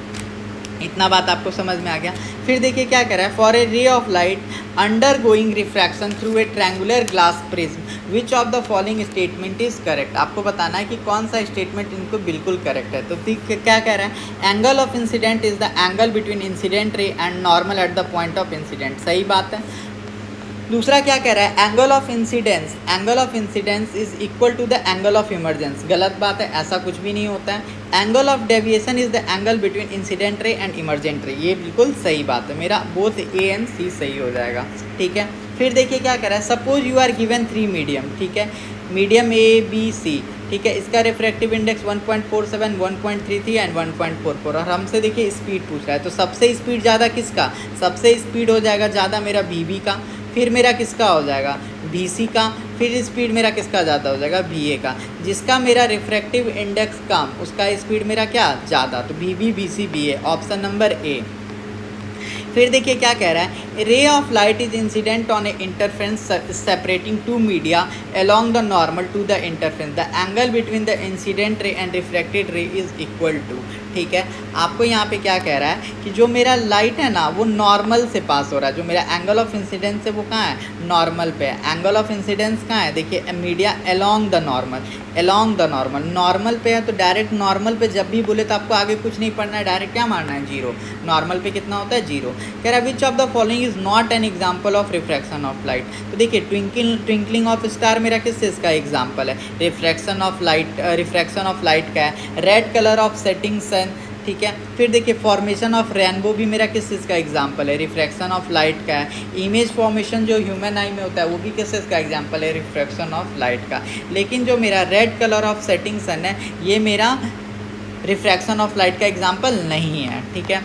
इतना बात आपको समझ में आ गया। फिर देखिए क्या कह रहा है, for a ray of light under going refraction through A triangular glass prism which of the following statement is correct. आपको बताना है कि कौन सा स्टेटमेंट इनको बिल्कुल करेक्ट है। तो क्या कह रहा है, angle of incident is the angle between incident ray and normal at the point of incident, सही बात है। दूसरा क्या कह रहा है, angle of incidence is equal to the angle of emergence, गलत बात है, ऐसा कुछ भी नहीं होता है। Angle of deviation is the angle between incident ray and emergent ray, ये बिल्कुल सही बात है, मेरा बोथ ए एंड सी सही हो जाएगा। ठीक है, फिर देखिए क्या कह रहा है, suppose you are given 3 medium, ठीक है, मीडियम ए बी सी, ठीक है, इसका रिफ्रैक्टिव इंडेक्स 1.47, 1.33 एंड 1.44, और हमसे देखिए स्पीड पूछ रहा है। तो सबसे स्पीड ज़्यादा किसका, सबसे स्पीड हो जाएगा ज़्यादा मेरा बी का, फिर मेरा किसका हो जाएगा BC का, फिर स्पीड मेरा किसका ज़्यादा हो जाएगा BA का। जिसका मेरा रिफ्रैक्टिव इंडेक्स कम उसका स्पीड मेरा क्या ज़्यादा, तो BB BC BA, option number A. फिर देखिए क्या कह रहा है, ray of light is incident on a interference separating 2 media along the normal to the interference, the angle between the incident ray and reflected ray is equal to. ठीक है, आपको यहाँ पे क्या कह रहा है कि जो मेरा लाइट है ना वो नॉर्मल से पास हो रहा है, जो मेरा एंगल ऑफ इंसिडेंस है वो कहाँ है, नॉर्मल पे है। एंगल ऑफ इंसिडेंस कहाँ है, देखिए media along the normal, normal पे है तो डायरेक्ट नॉर्मल पे जब भी बोले तो आपको आगे कुछ नहीं पढ़ना है, डायरेक्ट क्या मारना है 0, नॉर्मल पे कितना होता है 0। कह रहा है which of the following is not an example of refraction of light. तो देखिए ट्विंकलिंग ऑफ स्टार मेरा किस चीज़ का एग्जाम्पल है, रिफ्रैक्शन ऑफ लाइट का है। Red colour of setting sun, ठीक है। फिर देखिए फॉर्मेशन ऑफ रेनबो भी मेरा किस चीज़ का एग्जाम्पल है, रिफ्रैक्शन ऑफ लाइट का है। इमेज फॉर्मेशन जो ह्यूमन आई में होता है वो भी किस चीज़ का एग्जाम्पल है, रिफ्रैक्शन ऑफ लाइट का। लेकिन जो मेरा red colour of setting sun है ये मेरा रिफ्रैक्शन ऑफ लाइट का एग्जाम्पल नहीं है, ठीक है।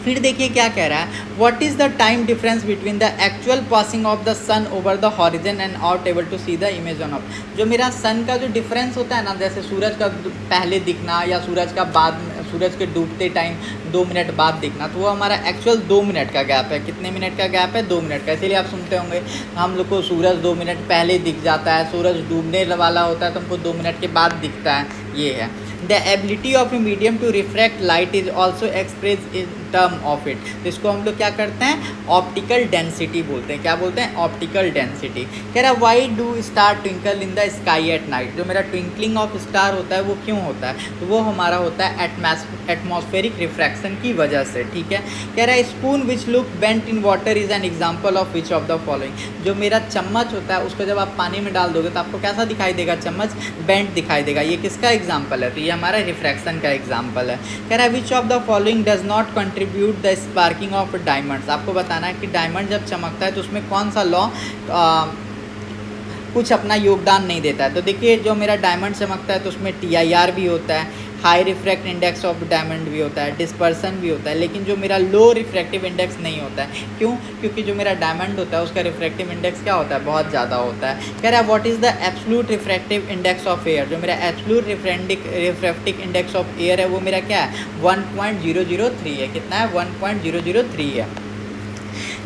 फिर देखिए क्या कह रहा है, what is the time difference between the actual passing of the sun over the horizon and out able to see the image on of. जो मेरा सन का जो डिफरेंस होता है ना, जैसे सूरज का पहले दिखना या सूरज का बाद, सूरज के डूबते टाइम 2 मिनट बाद दिखना, तो वो हमारा एक्चुअल 2 मिनट का गैप है। कितने मिनट का गैप है, 2 मिनट का। इसीलिए आप सुनते होंगे हम लोग को सूरज 2 मिनट पहले दिख जाता है, सूरज डूबने वाला होता है तो हमको 2 मिनट के बाद दिखता है, ये है। The ability of a medium to refract light is also express in term of it. तो इसको हम लोग क्या करते हैं, ऑप्टिकल डेंसिटी बोलते हैं। क्या बोलते हैं, ऑप्टिकल डेंसिटी। कह रहा है why do star twinkle in the sky at night. जो मेरा ट्विंकलिंग ऑफ स्टार होता है वो क्यों होता है, तो वो हमारा होता है एटमॉस्फेरिक रिफ्रैक्शन की वजह से, ठीक है। कह रहा है spoon which look bent in water is an example of which of the following. जो मेरा चम्मच होता है उसको जब आप पानी में डाल दोगे तो आपको कैसा दिखाई देगा, चम्मच बेंट दिखाई देगा। ये किसका एग्जाम्पल है, तो ये हमारा रिफ्रैक्शन का एग्जाम्पल है। कह रहा है which of the following does not contribute the sparking of diamonds. आपको बताना है कि डायमंड जब चमकता है तो उसमें कौन सा लॉ कुछ अपना योगदान नहीं देता है। तो देखिए जो मेरा डायमंड चमकता है तो उसमें TIR भी होता है, high refract index of diamond भी होता है, डिस्पर्सन भी होता है, लेकिन जो मेरा लो रिफ्रैक्टिव इंडेक्स नहीं होता है। क्यों, क्योंकि जो मेरा डायमंड होता है उसका रिफ्रैक्टिव इंडेक्स क्या होता है, बहुत ज़्यादा होता है। कह रहा है what is the absolute refractive index of air. जो मेरा absolute refractive index of air है वो मेरा क्या है, 1.003 है। कितना है, 1.003 है।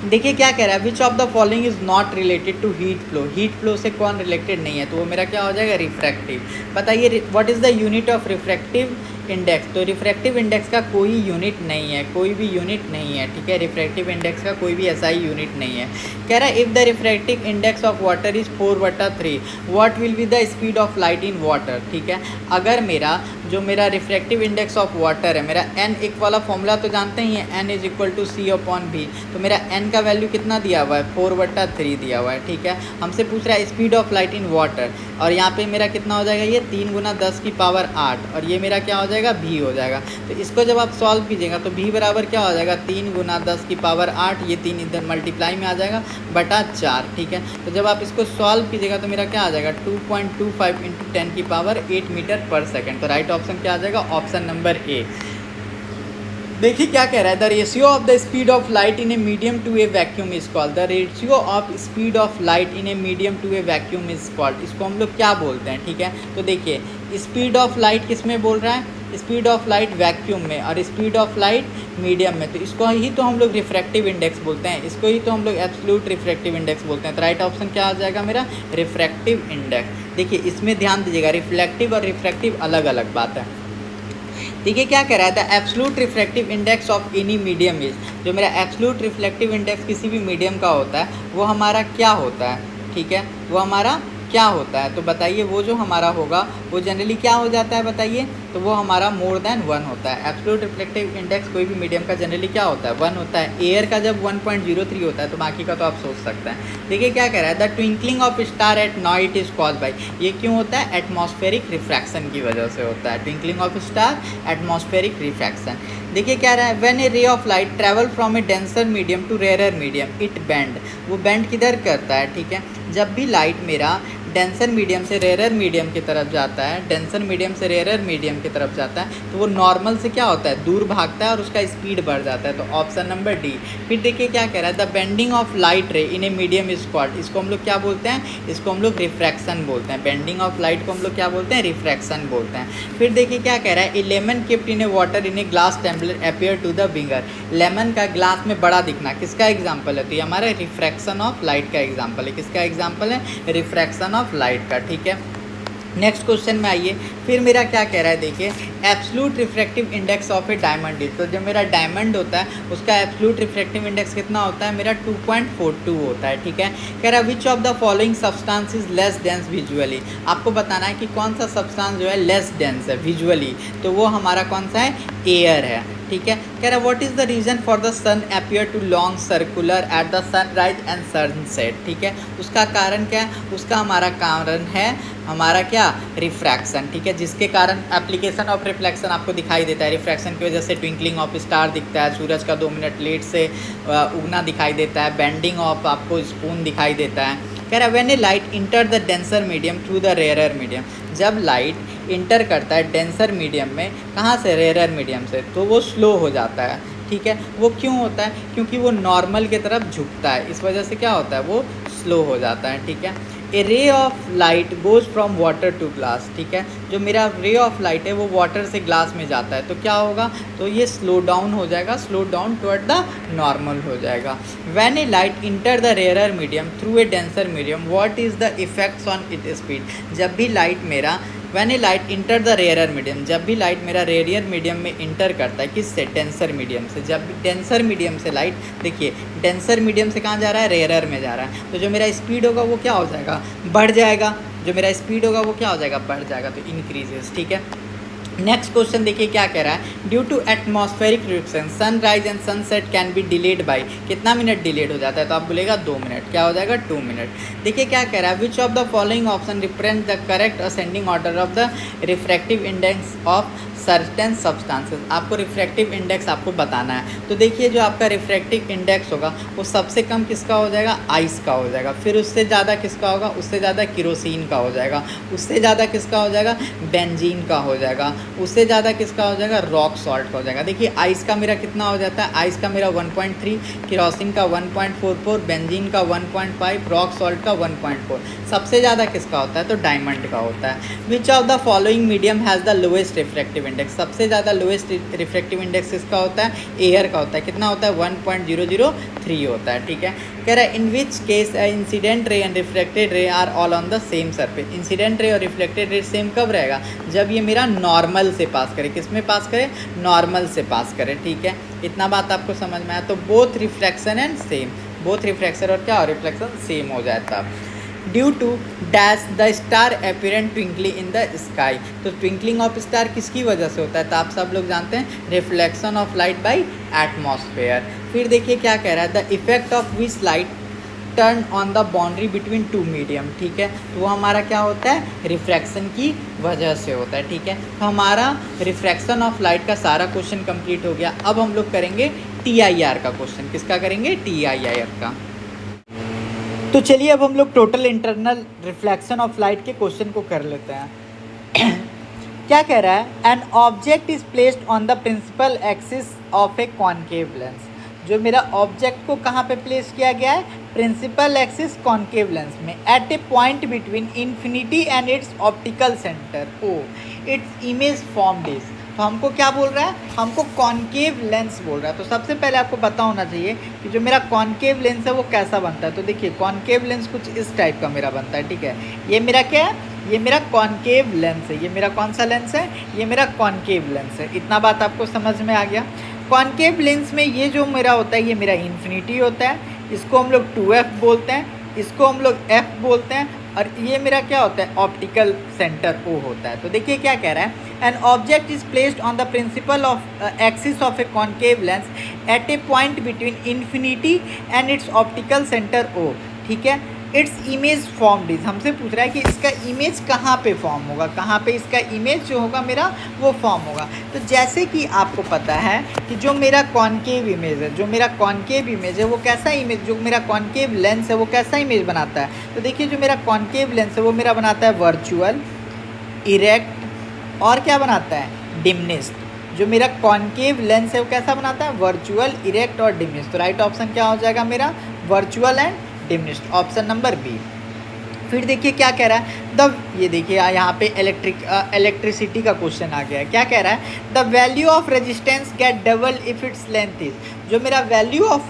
देखिए क्या कह रहा है, which of the following is not related to heat flow. Heat flow से कौन रिलेटेड नहीं है, तो वो मेरा क्या हो जाएगा, रिफ्रैक्टिव। बताइए what is the unit of refractive index, तो रिफ्रैक्टिव इंडेक्स का कोई यूनिट नहीं है, कोई भी यूनिट नहीं है, ठीक है। रिफ्रैक्टिव इंडेक्स का कोई भी ऐसा ही यूनिट नहीं है। कह रहा है if the refractive index of water is 4/3 what will be the speed of light in water, ठीक है। अगर मेरा रिफ्रैक्टिव इंडेक्स ऑफ वाटर है, मेरा एन एक वाला फॉर्मूला तो जानते ही हैं, N is equal to C/V, तो मेरा एन का वैल्यू कितना दिया हुआ है 4/3 दिया हुआ है, ठीक है। हमसे पूछ रहा है speed of light in water, और यहाँ पे मेरा कितना हो जाएगा, ये 3 × 10⁸, और ये मेरा क्या हो जाएगा v हो जाएगा। तो इसको जब आप सॉल्व कीजिएगा तो v बराबर क्या हो जाएगा 3 × 10⁸, ये 3 इधर मल्टीप्लाई में आ जाएगा बटा 4, ठीक है। तो जब आप इसको सॉल्व कीजिएगा तो मेरा क्या आ जाएगा 2.25 × 10⁸ मीटर पर सेकेंड। तो राइट ऑप्शन क्या आ जाएगा, ऑप्शन नंबर ए। देखिए क्या कह रहा है, the ratio of the speed of light in a medium to a vacuum is called, the ratio of speed of light in a medium to a vacuum is called, इसको हम लोग क्या बोलते हैं, ठीक है। तो देखिए स्पीड ऑफ लाइट किस में बोल रहा है, स्पीड ऑफ लाइट वैक्यूम में, और स्पीड ऑफ लाइट मीडियम में, तो इसको ही तो हम लोग रिफ्रैक्टिव इंडेक्स बोलते हैं, इसको ही तो हम लोग एब्सोल्यूट रिफ्रैक्टिव इंडेक्स बोलते हैं। तो राइट ऑप्शन क्या आ जाएगा मेरा, रिफ्रैक्टिव इंडेक्स। देखिए इसमें ध्यान दीजिएगा, रिफ्लेक्टिव और रिफ्रैक्टिव अलग अलग बात है। देखिए क्या कह रहा है, the absolute refractive index of any medium is, जो मेरा एब्सोल्यूट रिफ्लेक्टिव इंडेक्स किसी भी मीडियम का होता है वो हमारा क्या होता है, ठीक है, वो हमारा क्या होता है। तो बताइए वो जो हमारा होगा वो जनरली क्या हो जाता है बताइए, तो वो हमारा मोर देन 1 होता है। एब्सोल्यूट रिफ्लेक्टिव इंडेक्स कोई भी मीडियम का जनरली क्या होता है 1 होता है। एयर का जब 1.03 होता है तो बाकी का तो आप सोच सकते हैं। देखिए क्या कह रहा है, the twinkling of star at night is called by, ये क्यों होता है, एटमॉस्फेरिक रिफ्रैक्शन की वजह से होता है। Twinkling of star atmospheric refraction. देखिए क्या रहा है, when a ray of light travel from a denser medium to rare medium it bend, वो बेंड किधर करता है, ठीक है। जब भी लाइट मेरा डेंसर मीडियम से रेयर मीडियम की तरफ जाता है, डेंसर मीडियम से रेयर मीडियम की तरफ जाता है, तो वो नॉर्मल से क्या होता है, दूर भागता है और उसका स्पीड बढ़ जाता है। तो ऑप्शन नंबर डी। फिर देखिए क्या कह रहा है, द बेंडिंग ऑफ लाइट रे इन ए मीडियम इज कॉल्ड, इसको हम लोग क्या बोलते हैं, इसको हम लोग रिफ्रैक्शन बोलते हैं। बेंडिंग ऑफ लाइट को हम लोग क्या बोलते हैं, रिफ्रैक्शन बोलते हैं। फिर देखिए क्या कह रहा है, a lemon kept in a water in a glass tumbler appear to the finger, लेमन का ग्लास में बड़ा दिखना किसका एग्जाम्पल है, तो ये हमारा रिफ्रैक्शन ऑफ लाइट का एग्जाम्पल है। किसका एग्जाम्पल है, रिफ्रैक्शन ऑफ लाइट का, ठीक है। नेक्स्ट क्वेश्चन में आइए, फिर मेरा क्या कह रहा है, देखिए absolute refractive index of A diamond is, तो जब मेरा डायमंड होता है उसका एब्सोल्यूट रिफ्रैक्टिव इंडेक्स कितना होता है, मेरा 2.42 होता है, ठीक है। कह रहा है which of the following substance is less dense visually, आपको बताना है कि कौन सा सब्सटेंस जो है लेस डेंस है विजुअली, तो वो हमारा कौन सा है, एयर है, ठीक है। कह रहा है what is the reason for the sun appear to long circular at the sunrise and sunset, ठीक है। उसका कारण क्या है, उसका हमारा कारण है हमारा क्या, रिफ्रैक्शन, ठीक है, जिसके कारण एप्लीकेशन ऑफ रिफ्लेक्शन आपको दिखाई देता है। रिफ्रैक्शन की वजह से ट्विंकलिंग ऑफ स्टार दिखता है, सूरज का 2 मिनट लेट से उगना दिखाई देता है, बेंडिंग ऑफ आपको स्पून दिखाई देता है। कह रहा है when a light enter the denser medium through the rare medium, जब लाइट इंटर करता है डेंसर मीडियम में, कहाँ से, रेयर मीडियम से, तो वो स्लो हो जाता है, ठीक है। वो क्यों होता है, क्योंकि वो नॉर्मल की तरफ झुकता है, इस वजह से क्या होता है, वो स्लो हो जाता है, ठीक है। A ray of light goes from water to glass, ठीक है, जो मेरा रे ऑफ लाइट है वो वाटर से ग्लास में जाता है, तो क्या होगा, तो ये स्लो डाउन हो जाएगा, slow down toward the normal हो जाएगा। When a light enter the rare medium through a denser medium what is the effects on it speed, जब भी लाइट मेरा when a light enter the rare medium, जब भी light मेरा rare medium में inter करता है, किससे, डेंसर मीडियम से, जब भी डेंसर मीडियम से लाइट, देखिए डेंसर मीडियम से कहाँ जा रहा है, रेयर में जा रहा है, तो जो मेरा स्पीड होगा वो क्या हो जाएगा, बढ़ जाएगा, जो मेरा स्पीड होगा वो क्या हो जाएगा, बढ़ जाएगा, तो इंक्रीजेस, ठीक है। नेक्स्ट क्वेश्चन देखिए क्या कह रहा है, due to atmospheric reflection sunrise and sunset can be delayed by, कितना मिनट डिलेड हो जाता है, तो आप बोलेगा 2 मिनट, क्या हो जाएगा 2 मिनट। देखिए क्या कह रहा है, which of the following option represent the correct ascending order of the refractive index of certain substances, आपको रिफ्रैक्टिव इंडेक्स आपको बताना है। तो देखिए जो आपका रिफ्रैक्टिव इंडेक्स होगा वो सबसे कम किसका हो जाएगा, आइस का हो जाएगा, फिर उससे ज़्यादा किसका होगा, उससे ज़्यादा केरोसिन का हो जाएगा, उससे ज़्यादा किसका हो जाएगा, बेंजीन का हो जाएगा, उससे ज़्यादा किसका हो जाएगा, रॉक सॉल्ट का हो जाएगा। देखिए आइस का मेरा कितना हो जाता है, आइस का मेरा 1.3, केरोसिन का 1.44, बेंजीन का 1.5, रॉक सॉल्ट का 1.4, सबसे ज़्यादा किसका होता है, तो डायमंड का होता है। Which of the following medium has the lowest refractive index, index. सबसे ज़्यादा लोएस्ट रिफ्रैक्टिव इंडेक्स किसका होता है? एयर का होता है। कितना होता है? 1.003 होता है। ठीक है, कह रहा है in which case incident ray and reflected ray are all on the same surface. Incident ray और रिफ्लेक्टेड रे सेम कब रहेगा? जब ये मेरा नॉर्मल से पास करे। किस में पास करे? नॉर्मल से पास करे। ठीक है, इतना बात आपको समझ में आया? तो both reflection and same, both reflection और क्या, और रिफ्लेक्शन सेम हो जाता है। Due to dash the star apparent twinkling in the sky. तो ट्विंकलिंग ऑफ स्टार किसकी वजह से होता है? तो आप सब लोग जानते हैं, reflection of light by atmosphere. फिर देखिए क्या कह रहा है, the effect of which light turn on the boundary between two medium. ठीक है, तो वो हमारा क्या होता है? रिफ्रैक्शन की वजह से होता है। ठीक है, तो हमारा रिफ्रैक्शन ऑफ लाइट का सारा क्वेश्चन कंप्लीट हो गया। अब हम लोग करेंगे TIR का क्वेश्चन। किसका करेंगे? TIR का। तो चलिए अब हम लोग total internal reflection of light के क्वेश्चन को कर लेते हैं। क्या कह रहा है? An object is placed on the principal axis of a concave lens. जो मेरा ऑब्जेक्ट को कहाँ पे प्लेस किया गया है? प्रिंसिपल एक्सिस कॉनकेव लेंस में, at a point between infinity and its optical centre O, its image formed is. तो हमको क्या बोल रहा है? हमको कॉनकेव लेंस बोल रहा है। तो सबसे पहले आपको पता होना चाहिए कि जो मेरा कॉनकेव लेंस है वो कैसा बनता है। तो देखिए कॉनकेव लेंस कुछ इस टाइप का मेरा बनता है। ठीक है, ये मेरा क्या है? ये मेरा कॉनकेव लेंस है। ये मेरा कौन सा लेंस है? ये मेरा कॉनकेव लेंस है। इतना बात आपको समझ में आ गया? कॉनकेव लेंस में ये जो मेरा होता है, ये मेरा इन्फिनिटी होता है। इसको हम लोग 2F बोलते हैं, इसको हम लोग F बोलते हैं, और ये मेरा क्या होता है? ऑप्टिकल सेंटर O होता है। तो देखिए क्या कह रहा है, an object is placed on the principal of axis of a concave lens at a point between infinity and its optical centre O। ठीक है, इट्स इमेज फॉर्म्ड इज, हमसे पूछ रहा है कि इसका इमेज कहाँ पे फॉर्म होगा, कहाँ पे इसका इमेज जो होगा मेरा वो फॉर्म होगा। तो जैसे कि आपको पता है कि जो मेरा कॉनकेव इमेज है, जो मेरा कॉनकेव इमेज है वो कैसा इमेज, जो मेरा कॉनकेव लेंस है वो कैसा इमेज बनाता है? तो देखिए जो मेरा कॉनकेव लेंस है वो मेरा बनाता है वर्चुअल, इरेक्ट और क्या बनाता है? डिमिनिश्ड। जो मेरा कॉनकेव लेंस है वो कैसा बनाता है? वर्चुअल, इरेक्ट और डिमिनिश्ड। तो राइट ऑप्शन क्या हो जाएगा मेरा? Virtual and diminished, option number B. फिर देखिए क्या कह रहा है, ये देखिए यहाँ पे इलेक्ट्रिसिटी का क्वेश्चन आ गया है। क्या कह रहा है? The value of resistance get double if its length is. जो मेरा वैल्यू ऑफ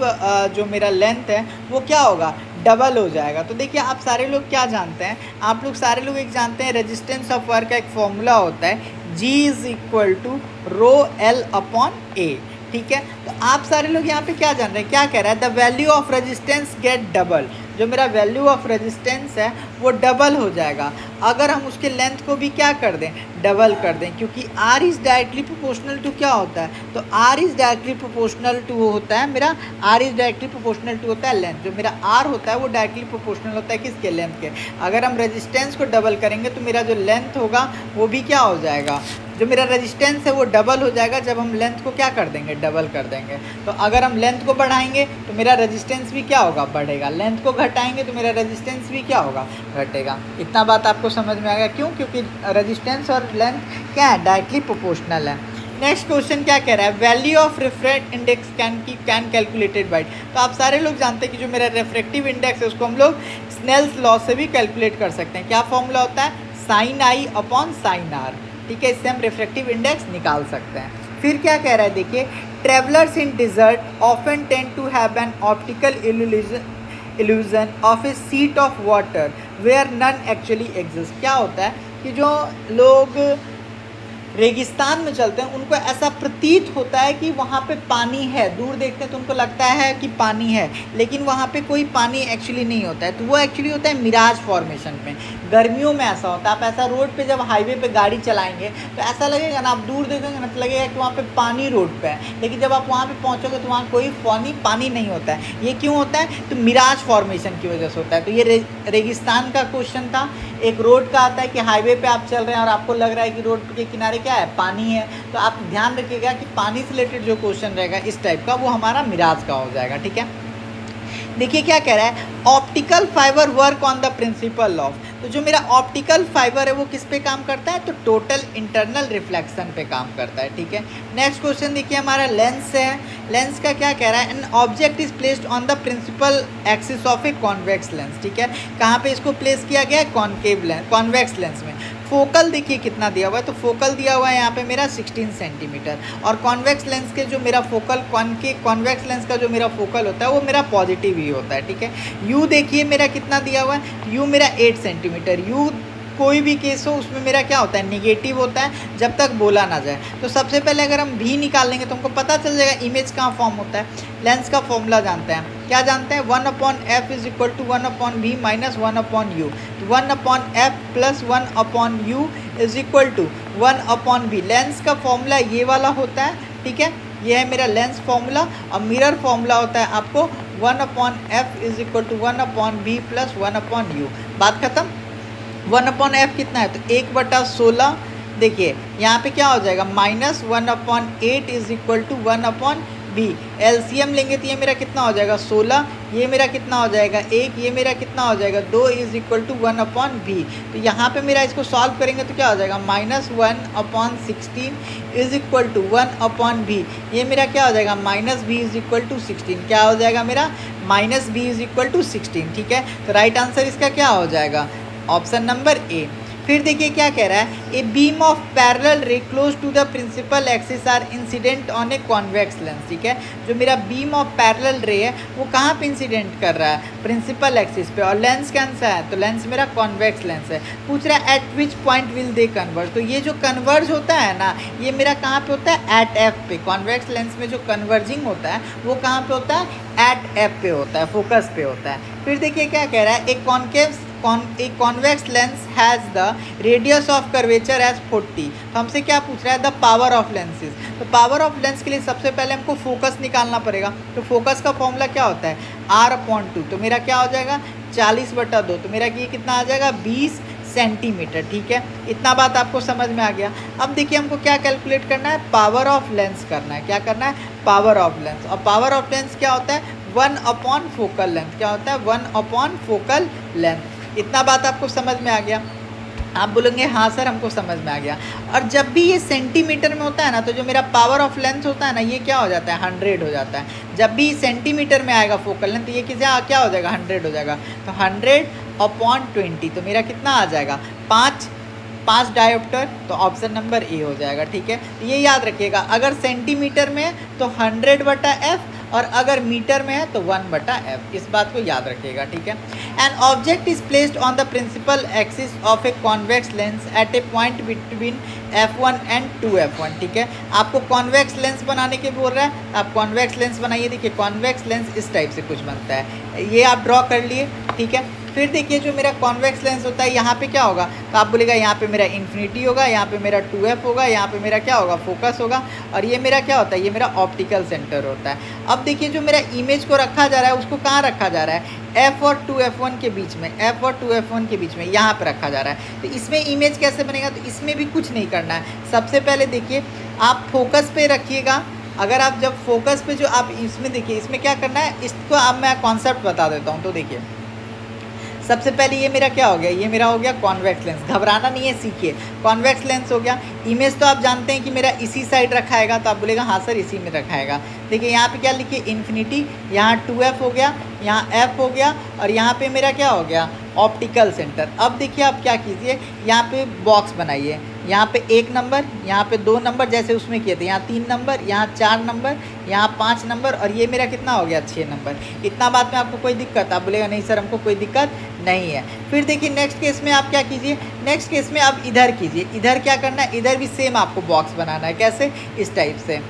जो मेरा लेंथ है वो क्या होगा? डबल हो जाएगा। तो देखिए आप सारे लोग क्या जानते हैं? आप लोग सारे लोग एक जानते हैं, रेजिस्टेंस ऑफ वायर का एक फॉर्मूला होता है, G is equal to ρL upon A। ठीक है, तो आप सारे लोग यहाँ पे क्या जान रहे हैं? क्या कह रहा है? The value of resistance get double. जो मेरा वैल्यू ऑफ रेजिस्टेंस है वो डबल हो जाएगा अगर हम उसके लेंथ को भी क्या कर दें? डबल कर दें, क्योंकि R is directly proportional to क्या होता है? तो R is directly proportional to होता है मेरा, R is directly proportional to होता है लेंथ। जो मेरा R होता है वो डायरेक्टली प्रोपोर्शनल होता है किसके? लेंथ के। अगर हम रेजिस्टेंस को डबल करेंगे तो मेरा जो लेंथ होगा वो भी क्या हो जाएगा? जो मेरा रेजिस्टेंस है वो डबल हो जाएगा जब हम लेंथ को क्या कर देंगे? डबल कर देंगे। तो अगर हम लेंथ को बढ़ाएंगे तो मेरा रेजिस्टेंस भी क्या होगा? बढ़ेगा। लेंथ को घटाएंगे तो मेरा रेजिस्टेंस भी क्या होगा? घटेगा। इतना बात आपको समझ में आ गया? क्यों? क्योंकि रेजिस्टेंस और लेंथ क्या है? डायरेक्टली प्रोपोर्शनल है। नेक्स्ट क्वेश्चन क्या कह रहा है? Value of refract index can calculated by. तो आप सारे लोग जानते हैं कि जो मेरा रिफ्रैक्टिव इंडेक्स है उसको हम लोग स्नेल्स लॉ से भी कैलकुलेट कर सकते हैं। क्या फॉर्मूला होता है? Sine I upon sine R. ठीक है, इससे हम रिफ्रैक्टिव इंडेक्स निकाल सकते हैं। फिर क्या कह रहा है? देखिए, travellers in desert often tend to have an optical illusion of a sheet of water where none actually exist. क्या होता है कि जो लोग रेगिस्तान में चलते हैं उनको ऐसा प्रतीत होता है कि वहाँ पे पानी है, दूर देखते हैं तो उनको लगता है कि पानी है, लेकिन वहाँ पे कोई पानी एक्चुअली नहीं होता है। तो वो एक्चुअली होता है मिराज फॉर्मेशन में। गर्मियों में ऐसा होता है, आप ऐसा रोड पे जब हाईवे पे गाड़ी चलाएंगे तो ऐसा लगेगा ना, आप दूर देखेंगे ना तो लगेगा कि वहाँ पे पानी रोड पे है, लेकिन जब आप वहाँ पे पहुँचोगे तो वहाँ कोई पानी नहीं होता है। ये क्यों होता है? तो मिराज फॉर्मेशन की वजह से होता है। तो ये रेगिस्तान का क्वेश्चन था। एक रोड का आता है कि हाईवे पे आप चल रहे हैं और आपको लग रहा है कि रोड के किनारे क्या है? पानी है। तो आप ध्यान रखिएगा कि पानी से रिलेटेड जो क्वेश्चन रहेगा इस टाइप का वो हमारा मिराज का हो जाएगा। ठीक है, देखिए क्या कह रहा है? Optical fibre work on the principal of. तो जो मेरा ऑप्टिकल फाइबर है वो किस पे काम करता है? तो टोटल इंटरनल रिफ्लेक्शन पे काम करता है। ठीक है, नेक्स्ट क्वेश्चन देखिए, हमारा लेंस है। लेंस का क्या कह रहा है? An object is placed on the principal axis of a convex lens. ठीक है, कहाँ पे इसको प्लेस किया गया है? कॉन्वेक्स लेंस में। फोकल देखिए कितना दिया हुआ है, तो फोकल दिया हुआ है यहाँ पे मेरा 16 सेंटीमीटर, और कॉन्वेक्स लेंस के जो मेरा फोकल कॉन्वेक्स लेंस का जो मेरा फोकल होता है वो मेरा पॉजिटिव ही होता है, ठीक है। यू देखिए मेरा कितना दिया हुआ है, यू मेरा 8 सेंटीमीटर। यू कोई भी केस हो उसमें मेरा क्या होता है, निगेटिव होता है जब तक बोला ना जाए। तो सबसे पहले अगर हम भी निकाल लेंगे तो हमको पता चल जाएगा इमेज कहाँ फॉर्म होता है। लेंस का फॉर्मूला जानते हैं, क्या जानते हैं, 1/f is equal to 1/v minus 1/u। 1/f plus 1/u is equal to 1/v। Lens का फॉर्मूला ये वाला होता है, ठीक है। ये है मेरा लेंस फॉर्मूला, और मिरर फॉर्मूला होता है आपको 1/f is equal to 1/v plus 1/u। बात खत्म। 1/f कितना है, तो 1/16। देखिए यहाँ पे क्या हो जाएगा, minus 1/8 is equal to 1/v। LCM लेंगे तो ये मेरा कितना हो जाएगा 16, ये मेरा कितना हो जाएगा 1, ये मेरा कितना हो जाएगा 2 इज इक्वल टू 1/v। तो यहाँ पे मेरा इसको सॉल्व करेंगे तो क्या हो जाएगा, minus 1/16 is equal to 1/v। ये मेरा क्या हो जाएगा, minus v is equal to 16। क्या हो जाएगा मेरा, minus v is equal to 16, ठीक है। तो राइट आंसर इसका क्या हो जाएगा, ऑप्शन नंबर ए। फिर देखिए क्या कह रहा है, a beam of parallel ray close to the principal axis are incident on a convex lens, ठीक है। जो मेरा बीम ऑफ पैरेलल रे है वो कहाँ पे इंसिडेंट कर रहा है, प्रिंसिपल एक्सिस पे, और लेंस कौन सा है, तो लेंस मेरा कॉन्वेक्स लेंस है। पूछ रहा है eight which point will they converge, तो ये जो कन्वर्ज होता है ना, ये मेरा कहाँ पे होता है, एट एफ पे। कॉन्वेक्स लेंस में जो कन्वर्जिंग होता है वो कहाँ पे होता है, एट एफ पे होता है, फोकस पे होता है। फिर देखिए क्या कह रहा है, a convex lens has the radius of curvature as 40। तो हमसे क्या पूछ रहा है, द पावर ऑफ लेंसेज। तो पावर ऑफ लेंस के लिए सबसे पहले हमको फोकस निकालना पड़ेगा। तो फोकस का फॉर्मूला क्या होता है, R/2। तो मेरा क्या हो जाएगा 40/2, तो मेरा ये कितना आ जाएगा 20 सेंटीमीटर, ठीक है। इतना बात आपको समझ में आ गया। अब देखिए हमको क्या कैलकुलेट करना है, पावर ऑफ लेंस करना है। क्या करना है, पावर ऑफ लेंस। और पावर ऑफ लेंस क्या होता है, 1 फोकल लेंथ। क्या होता है, 1 फोकल लेंथ। इतना बात आपको समझ में आ गया। आप बोलेंगे हाँ सर हमको समझ में आ गया। और जब भी ये सेंटीमीटर में होता है ना, तो जो मेरा पावर ऑफ लेंथ होता है ना, ये क्या हो जाता है, 100 हो जाता है। जब भी सेंटीमीटर में आएगा फोकल लेंथ, तो ये क्या हो जाएगा, 100 हो जाएगा। तो 100/20, तो मेरा कितना आ जाएगा, 5 डायोप्टर। तो ऑप्शन नंबर ए हो जाएगा, ठीक है। तो ये याद रखिएगा, अगर सेंटीमीटर में है तो 100/f, और अगर मीटर में है तो 1/f। इस बात को याद रखिएगा, ठीक है। An object is placed on the principal axis of a convex lens at a point between f1 and 2f1, ठीक है। आपको कॉन्वेक्स लेंस बनाने के बोल रहा है, आप कॉन्वेक्स लेंस बनाइए। देखिए कॉन्वेक्स लेंस इस टाइप से कुछ बनता है, ये आप ड्रॉ कर लिए, ठीक है। फिर देखिए जो मेरा कॉन्वेक्स लेंस होता है, यहाँ पे क्या होगा, तो आप बोलेगा यहाँ पे मेरा इन्फिनिटी होगा, यहाँ पे मेरा 2f होगा, यहाँ पे मेरा क्या होगा, फोकस होगा, और ये मेरा क्या होता है, ये मेरा ऑप्टिकल सेंटर होता है। अब देखिए जो मेरा इमेज को रखा जा रहा है उसको कहाँ रखा जा रहा है, f और 2f1 के बीच में, f और 2f1 के बीच में यहाँ पे रखा जा रहा है। तो इसमें इमेज कैसे बनेगा, तो इसमें भी कुछ नहीं करना है। सबसे पहले देखिए आप फोकस पे रखिएगा। अगर आप जब फोकस पे जो आप इसमें देखिए, इसमें क्या करना है, इसको अब मैं कॉन्सेप्ट बता देता हूँ। तो देखिए सबसे पहले ये मेरा क्या हो गया, ये मेरा हो गया कॉन्वेक्स लेंस। घबराना नहीं है, सीखिए। कॉन्वेक्स लेंस हो गया। इमेज तो आप जानते हैं कि मेरा इसी साइड रखाएगा, तो आप बोलेगा हाँ सर इसी में रखाएगा। देखिए यहाँ पे क्या लिखिए, इन्फिनिटी, यहाँ 2f हो गया, यहाँ f हो गया, और यहाँ पे मेरा क्या हो गया, ऑप्टिकल सेंटर। अब देखिए आप क्या कीजिए, यहाँ पे बॉक्स बनाइए। यहाँ पे 1 नंबर, यहाँ पे 2 नंबर, जैसे उसमें किए थे, यहाँ 3 नंबर, यहाँ 4 नंबर, यहाँ 5 नंबर, और ये मेरा कितना हो गया 6 नंबर। इतना बात में आपको कोई दिक्कत, आप बोलेगा नहीं सर हमको कोई दिक्कत नहीं है। फिर देखिए नेक्स्ट केस में आप क्या कीजिए, नेक्स्ट केस में आप इधर कीजिए। इधर क्या करना है, इधर भी सेम आपको बॉक्स बनाना है। कैसे, इस टाइप से,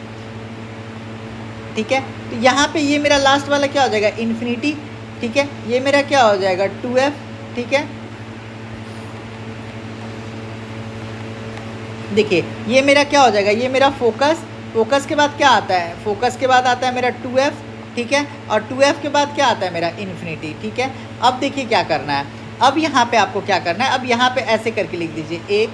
ठीक है। तो यहाँ पे ये मेरा लास्ट वाला क्या हो जाएगा, इन्फिनिटी, ठीक है। ये मेरा क्या हो जाएगा 2f, ठीक है। देखिए ये मेरा क्या हो जाएगा, ये मेरा फोकस, फोकस के बाद क्या आता है, फोकस के बाद आता है मेरा 2f, ठीक है। और 2f के बाद क्या आता है मेरा इन्फिनिटी, ठीक है। अब देखिए क्या करना है, अब यहाँ पे आपको क्या करना है, अब यहाँ पे ऐसे करके लिख दीजिए 1,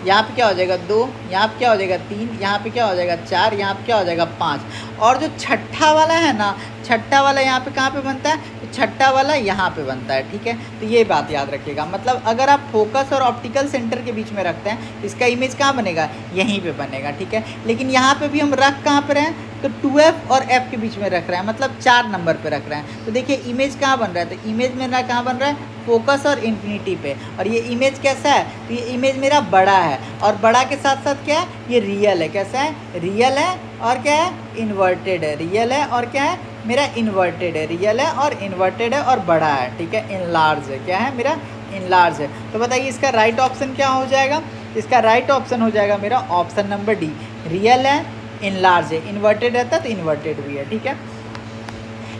यहाँ पे क्या हो जाएगा 2, यहाँ पे क्या हो जाएगा 3, यहाँ पे क्या हो जाएगा 4, यहाँ पे क्या हो जाएगा 5। और जो छठा वाला है ना, छठा वाला यहाँ पे कहाँ पे बनता है, तो छठा वाला यहाँ पे बनता है, ठीक है। तो ये बात याद रखिएगा। मतलब अगर आप फोकस और ऑप्टिकल सेंटर के बीच में रखते हैं, इसका इमेज कहाँ बनेगा, यहीं पे बनेगा, ठीक है। लेकिन यहाँ पे भी हम रख कहाँ पर हैं, तो 2f और f के बीच में रख रहे हैं, मतलब 4 नंबर पे रख रहे हैं। तो देखिए इमेज कहाँ बन रहा है, तो इमेज मेरा कहाँ बन रहा है, फोकस और इन्फिनिटी पे। और ये इमेज कैसा है, तो ये इमेज मेरा बड़ा है, और बड़ा के साथ साथ क्या है, ये रियल है। कैसा है, रियल है, और क्या है, इन्वर्टेड है। रियल है और क्या है, मेरा इन्वर्टेड है। रियल है और इन्वर्टेड है और बड़ा है, ठीक है, इनलार्ज है। क्या है, मेरा इनलार्ज है। तो बताइए इसका राइट ऑप्शन क्या हो जाएगा, इसका राइट ऑप्शन हो जाएगा मेरा ऑप्शन नंबर डी, रियल है, इनलार्ज है। इन्वर्टेड रहता है तो इन्वर्टेड भी है, ठीक है।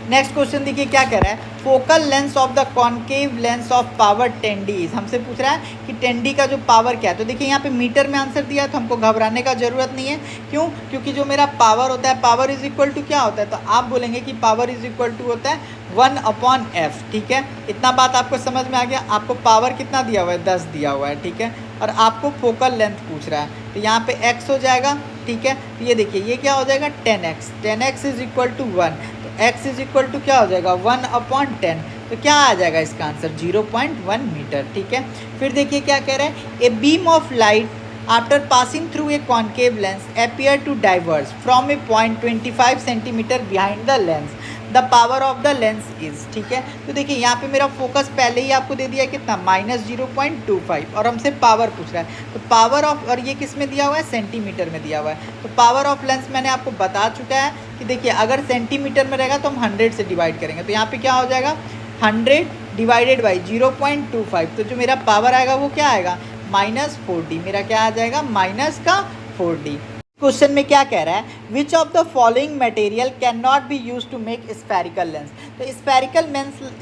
नेक्स्ट क्वेश्चन देखिए क्या कह रहा है, focal lens of the concave lens of power 10D। हमसे पूछ रहा है कि 10D का जो पावर क्या है। तो देखिए यहाँ पे मीटर में आंसर दिया है, तो हमको घबराने का ज़रूरत नहीं है। क्यों, क्योंकि जो मेरा पावर होता है, पावर इज इक्वल टू क्या होता है, तो आप बोलेंगे कि पावर इज इक्वल टू होता है 1/f, ठीक है। इतना बात आपको समझ में आ गया। आपको पावर कितना दिया हुआ है, 10 दिया हुआ है, ठीक है, और आपको फोकल लेंथ पूछ रहा है, तो यहाँ पे x हो जाएगा, ठीक है। तो ये देखिए ये क्या हो जाएगा, 10x, 10x is equal to 1, तो x इज इक्वल टू क्या हो जाएगा, 1/10। तो क्या आ जाएगा इसका आंसर, 0.1 मीटर, ठीक है। फिर देखिए क्या कह रहा है, a beam of light after passing through a concave lens appear to diverge from a point 25 centimetre behind the lens, the power of the lens is, ठीक है। तो देखिए यहाँ पे मेरा फोकस पहले ही आपको दे दिया है कितना, -0.25, और हमसे पावर पूछ रहा है। तो पावर ऑफ, और ये किस में दिया हुआ है, सेंटीमीटर में दिया हुआ है। तो पावर ऑफ लेंस मैंने आपको बता चुका है कि देखिए अगर सेंटीमीटर में रहेगा तो हम 100 से डिवाइड करेंगे, तो यहाँ पे क्या हो जाएगा, 100 डिवाइडेड बाई 0.25, तो जो मेरा पावर आएगा वो क्या आएगा, -4D। मेरा क्या आ जाएगा, माइनस का 4D। क्वेश्चन में क्या कह रहा है, which of the following material can not be use to make spherical lens. तो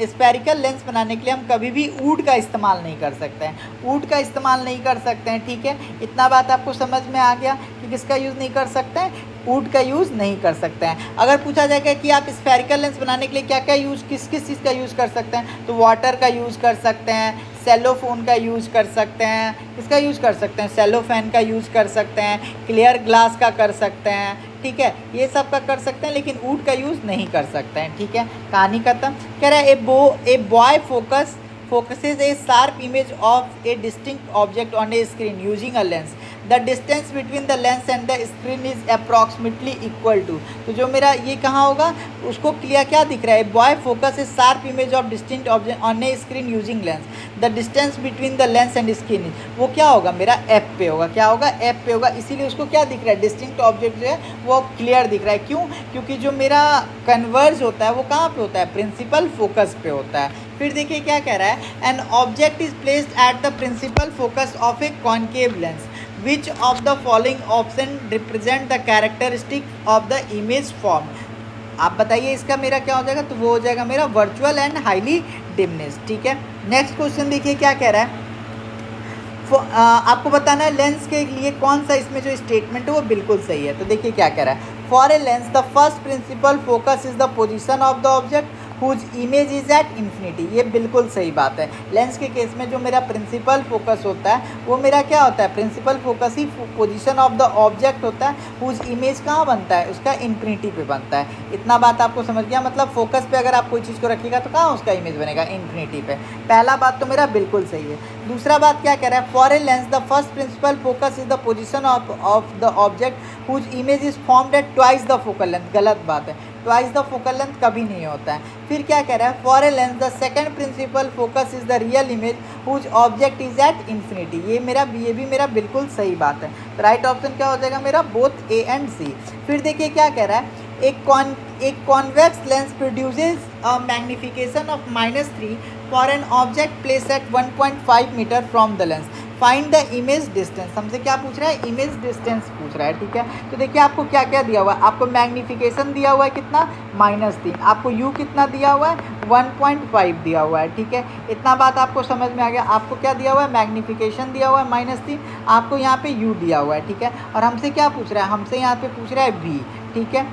स्फेरिकल लेंस बनाने के लिए हम कभी भी वुड का इस्तेमाल नहीं कर सकते हैं, वुड का इस्तेमाल नहीं कर सकते हैं, ठीक है। इतना बात आपको समझ में आ गया कि किसका यूज़ नहीं कर सकते हैं, वुड का यूज़ नहीं कर सकते हैं। अगर पूछा जाएगा कि आप स्फेरिकल लेंस बनाने के लिए क्या क्या यूज़, किस किस चीज़ का यूज़ कर सकते हैं, तो वाटर का यूज़ कर सकते हैं, सेलोफोन का यूज़ कर सकते हैं, किसका यूज़ कर सकते हैं, सेलोफैन का यूज़ कर सकते हैं, क्लियर ग्लास का कर सकते हैं, ठीक है, ये सब का कर सकते हैं, लेकिन वुड का यूज़ नहीं कर सकते हैं, ठीक है। कहानी खत्म। कह रहा है a boy focuses a sharp image of a distinct object on a screen using a lens. The distance between the lens and the screen is approximately equal to। तो जो मेरा ये कहाँ होगा, उसको क्लियर क्या दिख रहा है, boy focus A sharp image of distinct object on A screen using lens, the distance between the lens and screen is, वो क्या होगा, मेरा एफ पे होगा। क्या होगा, एफ पे होगा, इसीलिए उसको क्या दिख रहा है, डिस्टिंक्ट ऑब्जेक्ट जो है वो क्लियर दिख रहा है। क्यों, क्योंकि जो मेरा कन्वर्ज होता है वो कहाँ पे होता है, प्रिंसिपल फोकस पे होता है। फिर देखिए क्या कह रहा है, an object is placed at the principal focus of a concave lens, which of the following option represent the characteristic of the image form. आप बताइए इसका मेरा क्या हो जाएगा, तो वो हो जाएगा मेरा वर्चुअल एंड हाईली डिमनेस, ठीक है। नेक्स्ट क्वेश्चन देखिए क्या कह रहा है, आपको बताना है लेंस के लिए कौन सा इसमें जो स्टेटमेंट है वो बिल्कुल सही है। तो देखिए क्या कह रहा है, for a lens the first principal focus is the position of the object whose image is at infinity. ये बिल्कुल सही बात है। लेंस के केस में जो मेरा प्रिंसिपल फोकस होता है वो मेरा क्या होता है, प्रिंसिपल फोकस ही पोजीशन ऑफ द ऑब्जेक्ट होता है, हुज इमेज कहाँ बनता है, उसका इन्फिनिटी पे बनता है। इतना बात आपको समझ गया, मतलब फोकस पे अगर आप कोई चीज़ को रखिएगा तो कहाँ उसका इमेज बनेगा, इन्फिनिटी पे। पहला बात तो मेरा बिल्कुल सही है। दूसरा बात क्या कह रहा है, for a lens the first principal focus is the position of the object whose image is formed at twice the focal length. गलत बात है, ट्वाइस द फोकल लेंथ कभी नहीं होता है। फिर क्या कह रहा है, for a lens the second principal focus is the real image whose object is at infinity. ये भी मेरा बिल्कुल सही बात है। तो राइट ऑप्शन क्या हो जाएगा मेरा, बोथ ए एंड सी। फिर देखिए क्या कह रहा है, एक convex lens produces a magnification of -3 for an object place at 1.5 metre from the lens, find the image distance. हमसे क्या पूछ रहा है, इमेज डिस्टेंस पूछ रहा है, ठीक है। तो देखिए आपको क्या क्या दिया हुआ है, आपको मैग्निफिकेशन दिया हुआ है कितना, -3, आपको यू कितना दिया हुआ है, 1.5 दिया हुआ है, ठीक है। इतना बात आपको समझ में आ गया। आपको क्या दिया हुआ है, मैग्निफिकेशन दिया हुआ है -3, आपको यहाँ पे यू दिया हुआ है, ठीक है। और हमसे क्या पूछ रहा है, हमसे यहाँ पे पूछ रहा है वी, ठीक है।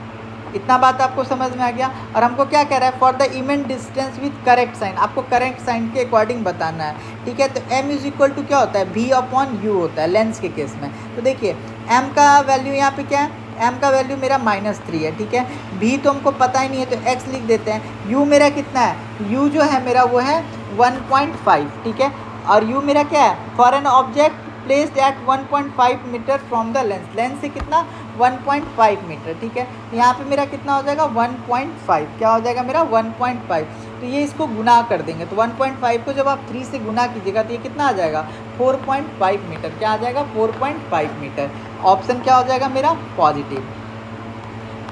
इतना बात आपको समझ में आ गया। और हमको क्या कह रहा है, for the image distance with correct sign, आपको करेक्ट साइन के अकॉर्डिंग बताना है, ठीक है। तो m इज इक्वल टू क्या होता है, v/u होता है लेंस के केस में। तो देखिए m का वैल्यू यहाँ पे क्या है, m का वैल्यू मेरा -3 है, ठीक है। v तो हमको पता ही नहीं है तो x लिख देते हैं। u मेरा कितना है, u जो है मेरा वो है 1.5, ठीक है। और u मेरा क्या है, for an object placed at 1.5 metre from the lens, lens से कितना 1.5 मीटर, ठीक है। तो यहाँ पे मेरा कितना हो जाएगा 1.5, क्या हो जाएगा मेरा 1.5। तो ये इसको गुना कर देंगे, तो 1.5 को जब आप 3 से गुना कीजिएगा तो ये कितना आ जाएगा 4.5 मीटर, क्या आ जाएगा 4.5 मीटर। ऑप्शन क्या हो जाएगा मेरा पॉजिटिव,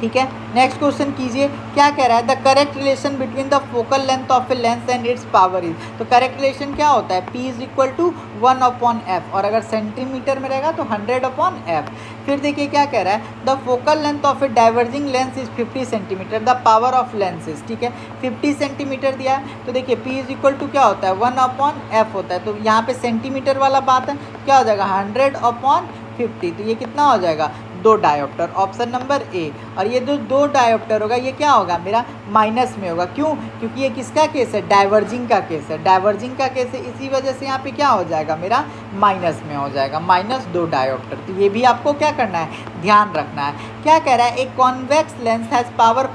ठीक है। नेक्स्ट क्वेश्चन कीजिए, क्या कह रहा है the correct relation between the focal length of a lens and it's power is. तो करेक्ट रिलेशन क्या होता है, P is equal to 1/f, और अगर सेंटीमीटर में रहेगा तो 100/f। फिर देखिए क्या कह रहा है, the focal length of A diverging lens is 50 centimetre, the power of lens is, ठीक है। 50 सेंटीमीटर दिया है, तो देखिए P इज इक्वल टू क्या होता है 1/f होता है, तो यहाँ पे सेंटीमीटर वाला बात है, क्या हो जाएगा 100/50, तो ये कितना हो जाएगा 2 डायोप्टर, ऑप्शन नंबर ए। और ये जो 2 डायोप्टर होगा ये क्या होगा मेरा माइनस में होगा, क्यों, क्योंकि ये किसका केस है, डाइवर्जिंग का केस है, डाइवर्जिंग का केस है, इसी वजह से यहाँ पे क्या हो जाएगा मेरा माइनस में हो जाएगा, -2 डायोप्टर। तो ये भी आपको क्या करना है, ध्यान रखना है। क्या कह रहा है, एक convex lens has power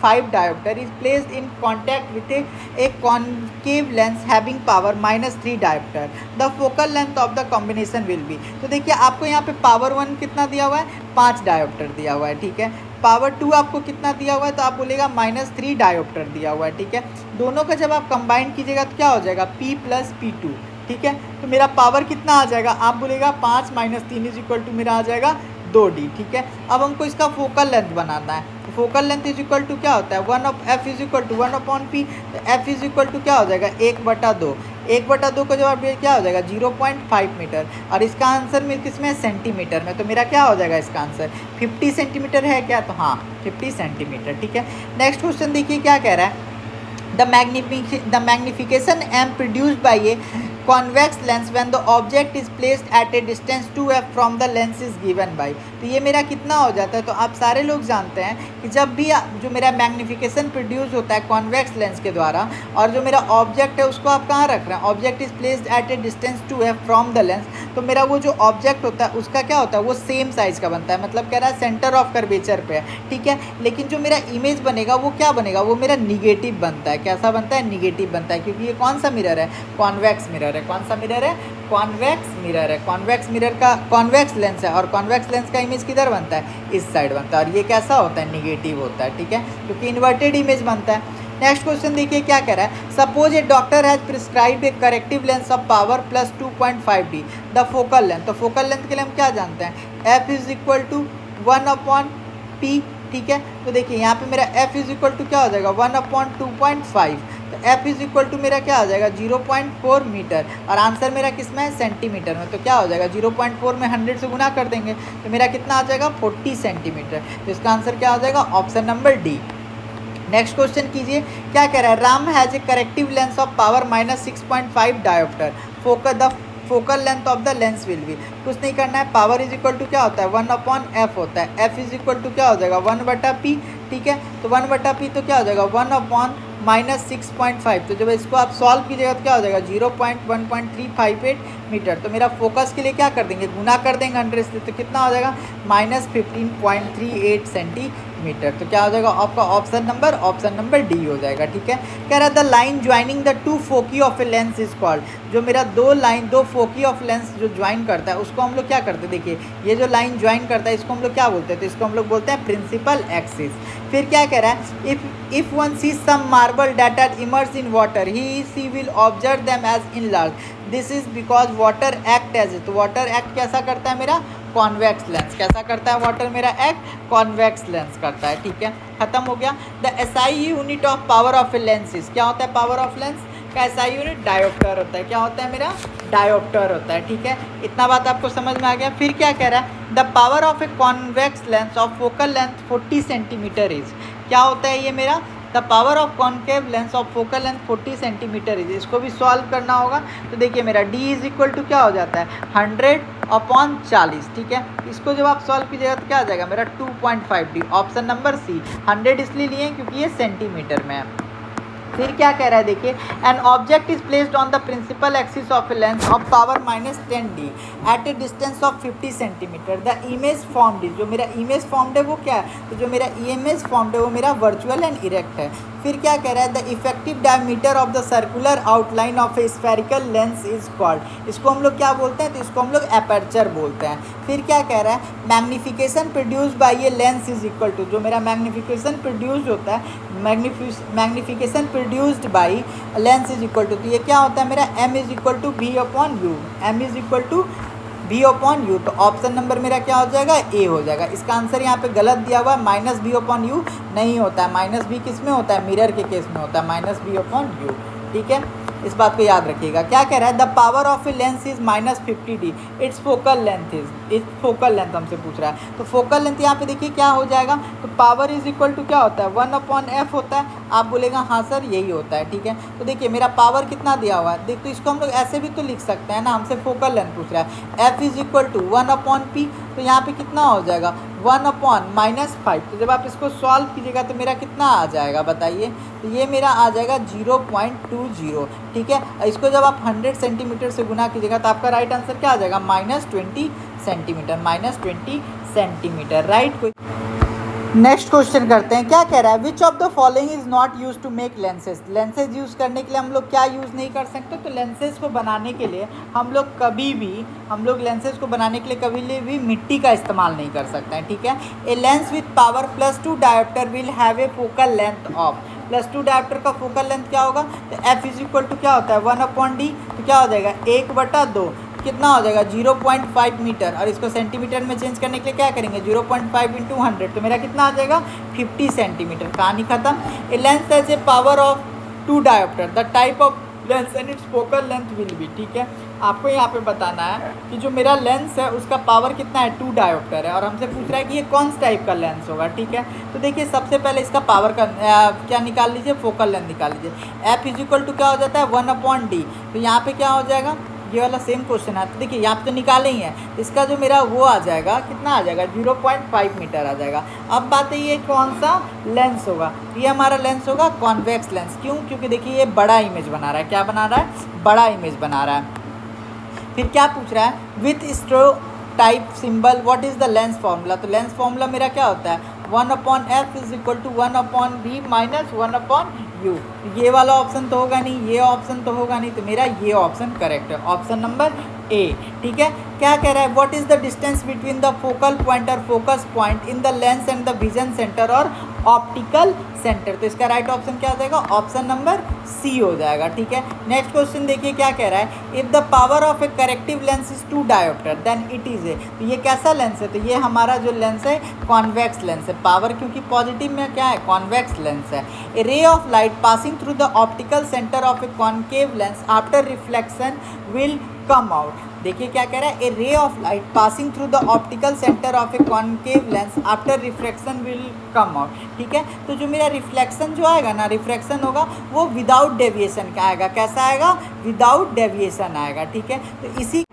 5 dioptre is placed in contact with A concave lens having power -3 dioptre, the focal length of the combination will be. तो देखिए आपको यहाँ पे पावर 1 कितना दिया हुआ है 5 डायोप्टर दिया हुआ है, ठीक है। पावर 2 आपको कितना दिया हुआ है, तो आप बोलेगा -3 डायोप्टर दिया हुआ है, ठीक है। दोनों का जब आप कंबाइन कीजिएगा तो क्या हो जाएगा P + P2, ठीक है। तो मेरा पावर कितना आ जाएगा, आप बोलेगा 5 - 3 इज इक्वल टू मेरा आ जाएगा 2D, ठीक है। अब हमको इसका फोकल लेंथ बनाना है, तो focal length is equal to क्या होता है 1/f is equal to 1/p, तो f इज इक्वल टू क्या हो जाएगा 1/2, 1/2 का जवाब क्या हो जाएगा 0.5 मीटर, और इसका आंसर में किसमें सेंटीमीटर में, तो मेरा क्या हो जाएगा इसका आंसर 50 सेंटीमीटर है क्या, तो हाँ 50 सेंटीमीटर, ठीक है। नेक्स्ट क्वेश्चन देखिए क्या कह रहा है, the magnification m produced by a convex lens when the object is placed at a distance 2f from the lens is given by। तो ये मेरा कितना हो जाता है, तो आप सारे लोग जानते हैं कि जब भी जो मेरा मैग्निफिकेशन प्रोड्यूस होता है कॉन्वेक्स लेंस के द्वारा, और जो मेरा ऑब्जेक्ट है उसको आप कहाँ रख रहे हैं, object is placed eight a distance 2f from the lens, तो मेरा वो जो ऑब्जेक्ट होता है उसका क्या होता है वो सेम साइज़ का बनता है, मतलब कह रहा है सेंटर ऑफ कर्वेचर पे है, ठीक है। लेकिन जो मेरा इमेज बनेगा वो क्या बनेगा, वो मेरा निगेटिव बनता है, कैसा बनता है निगेटिव बनता है, क्योंकि ये कौन सा मिरर है कॉन्वेक्स मिरर है, कौन सा मिरर है कॉन्वेक्स मिरर है, कॉन्वेक्स मिरर का कॉन्वेक्स लेंस है, और कॉन्वेक्स लेंस का इमेज किधर बनता है इस साइड बनता है, और ये कैसा होता है निगेटिव होता है, ठीक है, क्योंकि इन्वर्टेड इमेज बनता है। नेक्स्ट क्वेश्चन देखिए क्या कह रहा है, suppose A doctor has prescribe A corrective lens of power +2.5D the focal length. तो फोकल लेंथ के लिए हम क्या जानते हैं f is equal to 1/p, ठीक है। तो देखिए यहाँ पे मेरा f इज इक्वल टू क्या हो जाएगा 1/2.5, तो f इज इक्वल टू मेरा क्या आ जाएगा 0.4 मीटर, और आंसर मेरा किस में है सेंटीमीटर में, तो क्या हो जाएगा 0.4 में 100 से गुना कर देंगे तो मेरा कितना आ जाएगा 40 सेंटीमीटर, तो इसका आंसर क्या हो जाएगा option number D. Next question कीजिए क्या कह रहा है, Ram has a corrective lens of power -6.5 dioptre, focal length of the lens will be. कुछ नहीं करना है, पावर इज इक्वल टू क्या होता है 1/f होता है, f इज इक्वल टू क्या हो जाएगा 1/p, ठीक है। तो 1/p तो क्या हो जाएगा 1/-6.5, तो जब इसको आप सॉल्व कीजिएगा तो क्या हो जाएगा 0.1358 मीटर। तो मेरा फोकस के लिए क्या कर देंगे गुना कर देंगे 100 से, तो कितना हो जाएगा -15.38 सेंटीमीटर। तो क्या हो जाएगा आपका ऑप्शन नंबर डी हो जाएगा, ठीक है। कह रहा है the line joining the 2 foci of a lens is called. जो मेरा 2 फोकी ऑफ लेंस जो ज्वाइन करता है उसको हम लोग क्या करते हैं, देखिए ये जो लाइन ज्वाइन करता है इसको हम लोग क्या बोलते हैं, तो इसको हम लोग बोलते हैं प्रिंसिपल एक्सिस। फिर क्या कह रहा है, if one sees some marble that are immerse in water he see will observe them as enlarged, this is because water act as it. तो वाटर एक्ट कैसा करता है मेरा कॉन्वेक्स लेंस, कैसा करता है वाटर मेरा एक्ट कॉन्वेक्स लेंस करता है, ठीक है। खत्म हो गया। The SI unit of power of a lens is, क्या होता है पावर ऑफ लेंस का एसआई यूनिट डायोप्टर होता है, क्या होता है मेरा डायोप्टर होता है, ठीक है। इतना बात आपको समझ में आ गया। फिर क्या कह रहा है, the power of a convex lens of focal length 40 centimetre is, क्या होता है ये मेरा the power of concave lens of focal length 40 centimetre is. इसको भी सॉल्व करना होगा, तो देखिए मेरा d इज इक्वल टू क्या हो जाता है 100/40, ठीक है। इसको जब आप सॉल्व कीजिएगा तो क्या आ जाएगा मेरा 2.5D, ऑप्शन नंबर सी। 100 इसलिए लिए क्योंकि ये सेंटीमीटर में है। फिर क्या कह रहा है देखिए, an object is placed on the principal axis of a lens of power -10D at a distance of 50 centimetre, the image formed is. जो मेरा इमेज फॉर्म्ड है वो क्या है, तो जो मेरा इमेज फॉर्म्ड है वो मेरा वर्चुअल एंड इरेक्ट है। फिर क्या कह रहा है, the effective diameter of the circular outline of A spherical lens is called, इसको हम लोग क्या बोलते हैं, तो इसको हम लोग एपर्चर बोलते हैं। फिर क्या कह रहा है, magnification produce by a lens is equal to, जो मेरा मैग्नीफिकेशन प्रोड्यूस होता है, magnification produced by lens is equal to, तो ये क्या होता है मेरा, m is equal to v upon u, m is equal to v upon u. तो ऑप्शन नंबर मेरा क्या हो जाएगा, ए हो जाएगा। इसका आंसर यहाँ पे गलत दिया हुआ है, माइनस बी अपॉन यू नहीं होता है, माइनस बी किस में होता है, मिरर के केस में होता है, माइनस बी अपॉन यू। ठीक है, इस बात को याद रखिएगा। क्या कह रहा है, the power of a lens is -50D, it's focal length is, it's focal length हमसे पूछ रहा है। तो फोकल लेंथ यहाँ पे देखिए क्या हो जाएगा, तो पावर इज इक्वल टू क्या होता है, 1/f होता है। आप बोलेगा हाँ सर यही होता है, ठीक है। तो देखिए मेरा पावर कितना दिया हुआ है, देख तो इसको हम लोग ऐसे भी तो लिख सकते हैं ना, हमसे फोकल लेंथ पूछ रहा है, f is equal to 1/p, तो यहाँ पे कितना हो जाएगा 1/-5। तो जब आप इसको सॉल्व कीजिएगा तो मेरा कितना आ जाएगा बताइए, तो ये मेरा आ जाएगा 0.20। ठीक है, इसको जब आप 100 सेंटीमीटर से गुना कीजिएगा तो आपका राइट आंसर क्या आ जाएगा, -20 सेंटीमीटर, -20 सेंटीमीटर, राइट। कोई नेक्स्ट क्वेश्चन करते हैं। क्या कह रहा है, which of the following is not use to make lenses, lenses use करने के लिए हम लोग क्या यूज़ नहीं कर सकते, तो लेंसेज को बनाने के लिए हम लोग लेंसेज को बनाने के लिए कभी भी मिट्टी का इस्तेमाल नहीं कर सकते हैं। ठीक है, a lens with power +2 dioptre will have a focal length of, +2 dioptre का फोकल लेंथ क्या होगा, तो f इज इक्वल टू क्या होता है 1/d, तो क्या हो जाएगा 1/2, कितना हो जाएगा 0.5 मीटर, और इसको सेंटीमीटर में चेंज करने के लिए क्या करेंगे 0.5 × 100, तो मेरा कितना आ जाएगा 50 सेंटीमीटर। कहानी खत्म। A lens has a power of 2 dioptre, the type of lens and it's focal length will be. ठीक है, आपको यहाँ पे बताना है कि जो मेरा लेंस है उसका पावर कितना है 2 डायोप्टर है, और हमसे पूछ रहा है कि ये कौन सा टाइप का लेंस होगा। ठीक है, तो देखिए सबसे पहले इसका पावर का क्या निकाल लीजिए, फोकल लेंथ निकाल लीजिए। f इज इक्वल टू क्या हो जाता है 1/d, तो यहाँ पे क्या हो जाएगा, ये वाला सेम क्वेश्चन है। तो देखिए यहाँ पे तो निकाले ही है, इसका जो मेरा वो आ जाएगा कितना आ जाएगा 0.5 मीटर आ जाएगा। अब बात है ये कौन सा लेंस होगा, ये हमारा लेंस होगा कॉन्वेक्स लेंस। क्यों, क्योंकि देखिए ये बड़ा इमेज बना रहा है, क्या बना रहा है, बड़ा इमेज बना रहा है। फिर क्या पूछ रहा है, with straw type symbol what is the lens formula, तो लेंस फार्मूला मेरा क्या होता है 1/f is equal to 1/b minus 1/u। ये वाला ऑप्शन तो होगा नहीं, ये ऑप्शन तो होगा नहीं, तो मेरा ये ऑप्शन करेक्ट है, ऑप्शन नंबर ए। ठीक है, क्या कह रहा है, what is the distance between the focal point और focus point in the lens and the vision centre और ऑप्टिकल सेंटर, तो इसका राइट ऑप्शन क्या हो जाएगा, ऑप्शन नंबर सी हो जाएगा। ठीक है, नेक्स्ट क्वेश्चन देखिए क्या कह रहा है, if the power of a corrective lens is 2 dioptre then it is a, तो ये कैसा लेंस है, तो ये हमारा जो लेंस है कॉन्वेक्स लेंस है। पावर क्योंकि पॉजिटिव में क्या है, कॉन्वेक्स लेंस है। A ray of light passing through the optical centre of a concave lens after reflection will come out. देखिए क्या कह रहा है, a ray of light passing through the optical centre of a concave lens after reflection will come out. ठीक है, तो जो मेरा रिफ्लेक्शन जो आएगा ना, रिफ्लेक्शन होगा वो विदाउट डेविएशन का आएगा। कैसा आएगा, विदाउट डेविएशन आएगा। ठीक है, तो इसी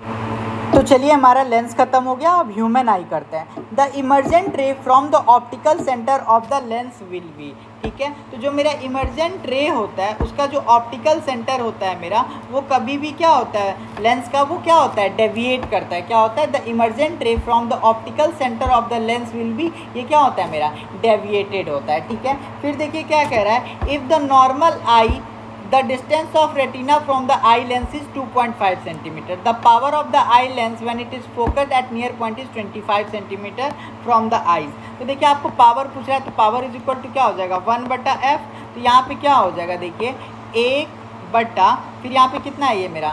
तो चलिए हमारा लेंस खत्म हो गया, अब ह्यूमन आई करते हैं। द इमर्जेंट रे from the optical centre of the lens will be. ठीक है, तो जो मेरा इमर्जेंट रे होता है उसका जो ऑप्टिकल सेंटर होता है मेरा, वो कभी भी क्या होता है लेंस का, वो क्या होता है डेविएट करता है। क्या होता है, द इमर्जेंट रे from the optical centre of the lens will be, ये क्या होता है मेरा डेविएटेड होता है। ठीक है, फिर देखिए क्या कह रहा है, if the normal I the distance of retina from the eye lens is 2.5 centimeter. The power of the eye lens when it is focused at near point is 25 centimeter from the eyes. तो देखिए आपको power पूछ रहा है, तो power is equal to क्या हो जाएगा 1/f, तो यहाँ पे क्या हो जाएगा देखिए 1 फिर यहाँ पे कितना है ये मेरा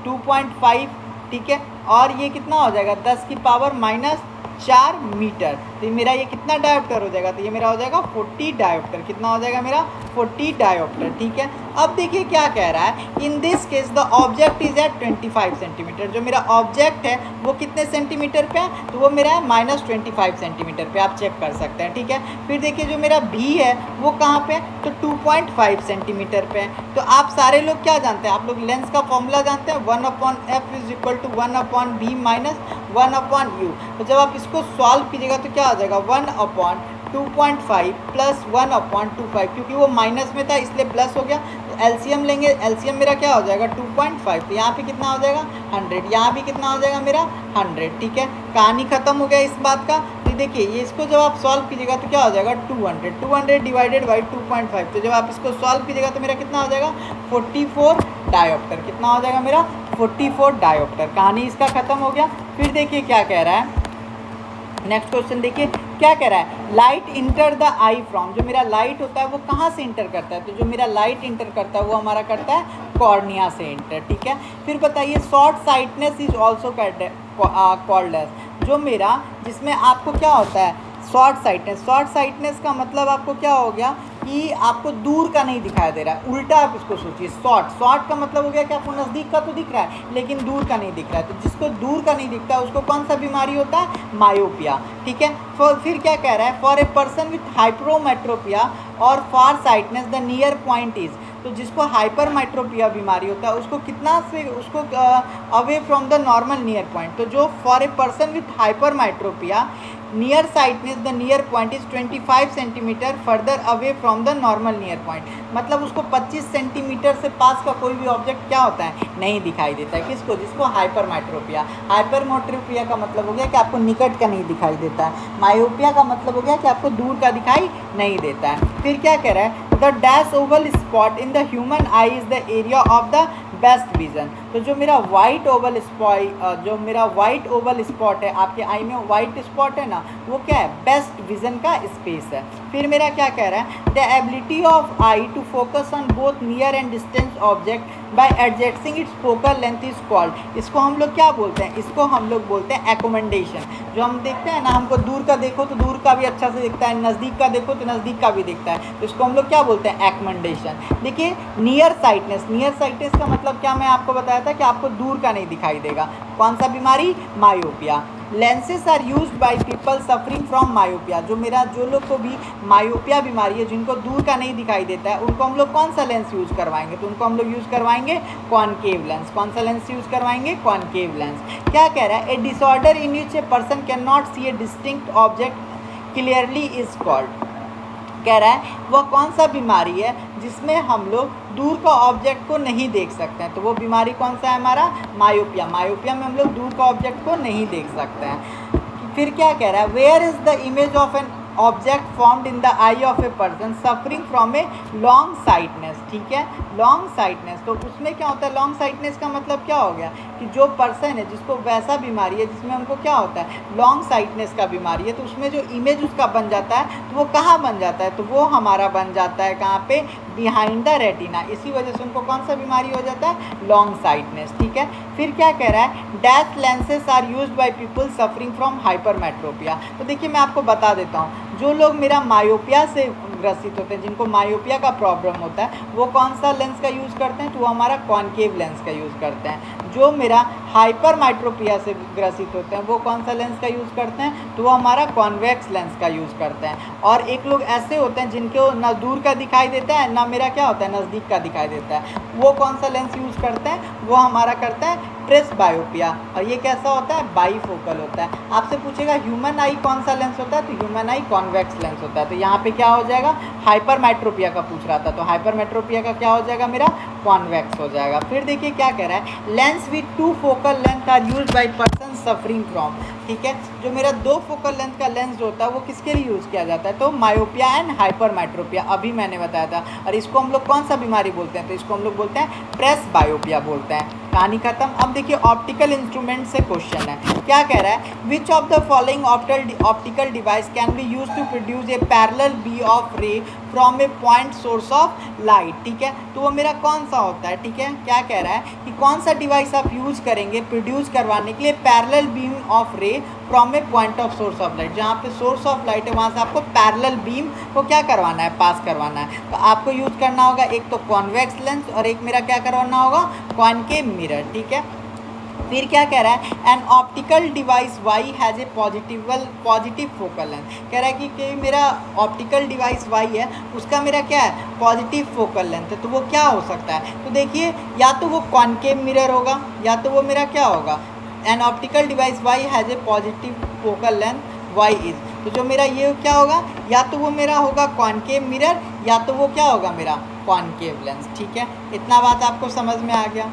2.5। ठीक है, और ये कितना हो जाएगा 10 की पावर -4 मीटर, तो मेरा ये कितना डायोप्टर हो जाएगा, तो ये मेरा हो जाएगा 40 डायोप्टर। कितना हो जाएगा मेरा 40 डायोप्टर। ठीक है, अब देखिए क्या कह रहा है, in this case the object is at 25 centimetre. जो मेरा ऑब्जेक्ट है वो कितने सेंटीमीटर पे है, तो वो मेरा है -25 सेंटीमीटर पे, आप चेक कर सकते हैं। ठीक है, फिर देखिए जो मेरा भी है वो कहाँ पे है, तो 2.5 सेंटीमीटर पे है। तो आप सारे लोग क्या जानते हैं, आप लोग लेंस का फॉर्मूला जानते हैं 1/f is equal to 1/b minus 1/u। तो जब आप इसको सॉल्व कीजिएगा तो क्या आ जाएगा 1/2.5 प्लस 1/25, क्योंकि वो माइनस में था इसलिए प्लस हो गया। तो एलसीएम लेंगे, एलसीएम मेरा क्या हो जाएगा 2.5, तो यहाँ पे कितना हो जाएगा 100, यहाँ भी कितना हो जाएगा मेरा 100। ठीक है, कहानी खत्म हो गया इस बात का। तो देखिए ये इसको जब आप सॉल्व कीजिएगा तो क्या हो जाएगा 200 डिवाइडेड बाई 2.5, तो जब आप इसको सॉल्व कीजिएगा तो मेरा कितना हो जाएगा 44 डायोप्टर। कितना हो जाएगा मेरा 44 डायोप्टर। कहानी इसका ख़त्म हो गया। फिर देखिए क्या कह रहा है, नेक्स्ट क्वेश्चन देखिए क्या कह रहा है, light enter the I from, जो मेरा लाइट होता है वो कहाँ से इंटर करता है, तो जो मेरा लाइट इंटर करता है वो हमारा करता है कॉर्निया से इंटर, ठीक है। फिर बताइए short sightness is also called as, जो मेरा जिसमें आपको क्या होता है शॉर्ट साइटनेस का मतलब आपको क्या हो गया कि आपको दूर का नहीं दिखाई दे रहा है, उल्टा आप इसको सोचिए। शॉर्ट का मतलब हो गया कि आपको नज़दीक का तो दिख रहा है लेकिन दूर का नहीं दिख रहा है, तो जिसको दूर का नहीं दिखता है उसको कौन सा बीमारी होता है, मायोपिया, ठीक है। फिर क्या कह रहा है, for a person with hypermetropia और far sightedness the near point is, तो जिसको हाइपरमेट्रोपिया बीमारी होता है उसको कितना से उसको away from the normal near point, तो जो for a person with hypermetropia near sightedness the near point is 25 centimetre further away from the normal near point, मतलब उसको 25 सेंटीमीटर से पास का कोई भी ऑब्जेक्ट क्या होता है नहीं दिखाई देता है। किसको, जिसको हाइपरमेट्रोपिया का मतलब हो गया कि आपको निकट का नहीं दिखाई देता है, मायोपिया का मतलब हो गया कि आपको दूर का दिखाई नहीं देता है। फिर क्या कह रहा है, the dash Oval spot in the human I is the area of the best vision, तो जो मेरा वाइट ओवल स्पॉट है आपके आई में, वाइट स्पॉट है ना, वो क्या है, बेस्ट विजन का स्पेस है। फिर मेरा क्या कह रहा है, the ability of eye to focus on both near and distance object by adjusting its focal length is called, इसको हम लोग क्या बोलते हैं, इसको हम लोग बोलते हैं एकोमेंडेशन। जो हम देखते हैं ना, हमको दूर का देखो तो दूर का भी अच्छा से दिखता है, नज़दीक का देखो तो नज़दीक का भी दिखता है, तो इसको हम लोग क्या बोलते हैं, एकोमेंडेशन। देखिए नियर साइटनेस का मतलब क्या मैं आपको बताया था कि आपको दूर का नहीं दिखाई देगा, कौन सा बीमारी, myopia. Lenses are use by people suffering from myopia, जो लोग को भी मायोपिया बीमारी है, जिनको दूर का नहीं दिखाई देता है, उनको हम लोग कौन सा लेंस यूज़ करवाएंगे, तो उनको हम लोग यूज़ करवाएंगे कॉनकेव लेंस। कौन सा लेंस यूज़ करवाएंगे, कॉनकेव लेंस। क्या कह रहा है, a disorder in which a person can not see a distinct object clearly is called, कह रहा है वह कौन सा बीमारी है जिसमें हम लोग दूर का ऑब्जेक्ट को नहीं देख सकते हैं, तो वो बीमारी कौन सा है हमारा, मायोपिया में हम लोग दूर का ऑब्जेक्ट को नहीं देख सकते हैं। फिर क्या कह रहा है, where is the image of an object formed in the eye of a person suffering from a long sightness, ठीक है, लॉन्ग साइटनेस, तो उसमें क्या होता है, लॉन्ग साइटनेस का मतलब क्या हो गया कि जो पर्सन है जिसको वैसा बीमारी है जिसमें हमको क्या होता है, लॉन्ग साइटनेस का बीमारी है, तो उसमें जो इमेज उसका बन जाता है तो वो कहाँ बन जाता है, तो वो हमारा बन जाता है कहाँ पे, बिहाइंड द रेटिना, इसी वजह से उनको कौन सा बीमारी हो जाता है, लॉन्ग साइटनेस, ठीक है। फिर क्या कह रहा है, dash lenses are used by people suffering from hypermetropia, तो देखिए मैं आपको बता देता हूँ, जो लोग मेरा मायोपिया से ग्रसित होते हैं, जिनको मायोपिया का प्रॉब्लम होता है, वो कौन सा लेंस का यूज़ करते हैं, तो वो हमारा कॉनकेव लेंस का यूज़ करते हैं। जो मेरा हाइपरमेट्रोपिया से ग्रसित होते हैं वो कौन सा लेंस का यूज़ करते हैं, तो वो हमारा कॉन्वेक्स लेंस का यूज़ करते हैं। और एक लोग ऐसे होते हैं जिनको ना दूर का दिखाई देता है ना मेरा क्या होता है, नज़दीक का दिखाई देता है, वो कौन सा लेंस यूज़ करते हैं, वो हमारा करता है प्रेसबायोपिया, और ये कैसा होता है, बाईफोकल होता है। आपसे पूछेगा ह्यूमन आई कौन सा लेंस होता है, तो ह्यूमन आई कॉन्वेक्स लेंस होता है, तो यहाँ पे क्या हो जाएगा, हाइपरमेट्रोपिया का पूछ रहा था, तो हाइपरमेट्रोपिया का क्या हो जाएगा, मेरा कॉन्वेक्स हो जाएगा। फिर देखिए क्या कह रहा है, lens with 2 focal length are used by person suffering from, ठीक है, जो मेरा 2 फोकल लेंथ का लेंस जो होता है वो किसके लिए यूज़ किया जाता है, तो मायोपिया एंड हाइपरमेट्रोपिया, अभी मैंने बताया था। और इसको हम लोग कौन सा बीमारी बोलते हैं, तो इसको हम लोग बोलते हैं प्रेसबायोपिया बोलते हैं। कहानी खत्म। अब देखिए ऑप्टिकल इंस्ट्रूमेंट से क्वेश्चन है, क्या कह रहा है, which of the following optical device can be use to produce a parallel beam of ray from a point source of light, ठीक है, तो वो मेरा कौन सा होता है, ठीक है। क्या कह रहा है कि कौन सा डिवाइस आप यूज करेंगे प्रोड्यूस करवाने के लिए parallel beam of ray from a point of source of light, जहाँ पे सोर्स ऑफ लाइट है वहाँ से आपको पैरेलल बीम को क्या करवाना है, पास करवाना है, तो आपको यूज करना होगा एक तो कॉन्वेक्स लेंस और एक मेरा क्या करवाना होगा, कॉनकेव मिरर, ठीक है। फिर क्या कह रहा है, an optical device Y has a positive focal length, कह रहा है कि मेरा ऑप्टिकल डिवाइस वाई है उसका मेरा क्या है, पॉजिटिव फोकल लेंथ है, तो वो क्या हो सकता है, तो देखिए या तो वो कॉनकेव मिरर होगा या तो वो मेरा क्या होगा, an optical device Y has a positive focal length Y is, तो जो मेरा ये क्या होगा, या तो वो मेरा होगा कॉनकेव मिरर या तो वो क्या होगा मेरा कॉनकेव लेंस, ठीक है। इतना बात आपको समझ में आ गया।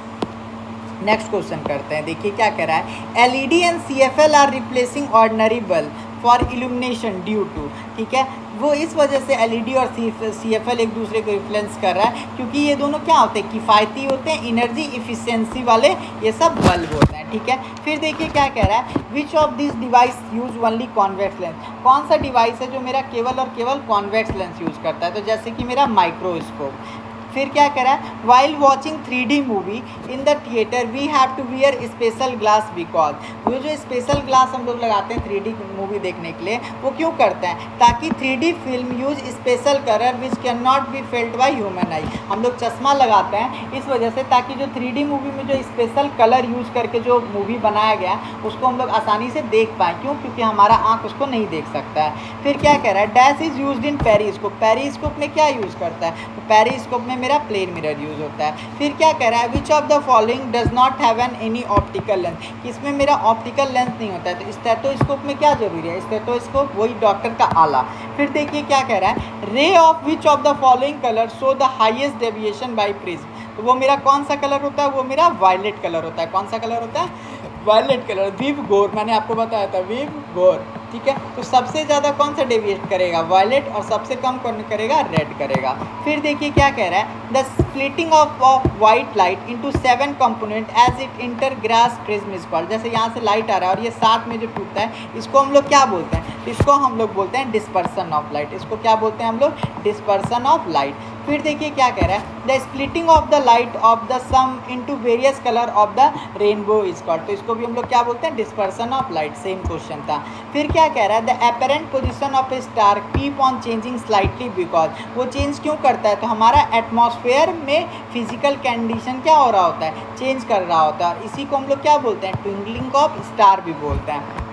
नेक्स्ट क्वेश्चन करते हैं, देखिए क्या कह रहा है, LED and CFL are replacing ordinary bulb for illumination due to, ठीक है। वो इस वजह से एलईडी और CFL एक दूसरे को इन्फ्लुएंस कर रहा है, क्योंकि ये दोनों क्या होते हैं, किफ़ायती होते हैं, एनर्जी इफिशिएंसी वाले ये सब बल्ब होते हैं, ठीक है। फिर देखिए क्या कह रहा है, which of this device use only convex lens, कौन सा डिवाइस है जो मेरा केवल और केवल कॉन्वेक्स लेंस यूज़ करता है, तो जैसे कि मेरा माइक्रोस्कोप। फिर क्या कह रहा है, while watching 3D movie in the theatre we have to wear special glass because, वो जो स्पेशल ग्लास हम लोग लगाते हैं 3D मूवी देखने के लिए, वो क्यों करते हैं, ताकि 3D film use special colour which can not be felt by human आई, हम लोग चश्मा लगाते हैं इस वजह से, ताकि जो 3D मूवी में जो स्पेशल कलर यूज करके जो मूवी बनाया गया है उसको हम लोग आसानी से देख पाएँ, क्यों, क्योंकि हमारा आँख उसको नहीं देख सकता है। फिर क्या कह रहा है, dash is use in periscope, periscope में क्या यूज़ करता है, तो पेरिस्कोप में मेरा प्लेन मिरर यूज होता है। फिर क्या कह रहा है, which of the following does not have an any optical lens, इसमें मेरा ऑप्टिकल लेंस नहीं होता है, तो स्टेथोस्कोप में क्या जरूरी है, स्टेथोस्कोप वही डॉक्टर का आला। फिर देखिए क्या कह रहा है, ray of which of the following colour show the highest deviation by prism, तो वो मेरा कौन सा कलर होता है, वो मेरा वायलेट कलर होता है। कौन सा कलर होता है, वायलेट कलर, विव गोर, मैंने आपको बताया था विव गोर, ठीक है। तो सबसे ज़्यादा कौन सा डेविएट करेगा, वायलेट, और सबसे कम कौन करेगा, रेड करेगा। फिर देखिए क्या कह रहा है, the splitting of white light into 7 component as it enter glass prism is called, जैसे यहाँ से लाइट आ रहा है और ये साथ में जो टूटता है इसको हम लोग क्या बोलते हैं, इसको हम लोग बोलते हैं डिस्पर्सन ऑफ लाइट, इसको क्या बोलते हैं हम लोग, डिस्पर्सन ऑफ लाइट। फिर देखिए क्या कह रहा है, the splitting of the light of the sun into various colour of the rainbow is called, तो इसको भी हम लोग क्या बोलते हैं, dispersion of light, same question था। फिर क्या कह रहा है, the apparent position of a star keep on changing slightly because, वो चेंज क्यों करता है, तो हमारा एटमॉस्फेयर में फिजिकल कंडीशन क्या हो रहा होता है, चेंज कर रहा होता है, और इसी को हम लोग क्या बोलते हैं, ट्विंकलिंग ऑफ स्टार भी बोलते हैं।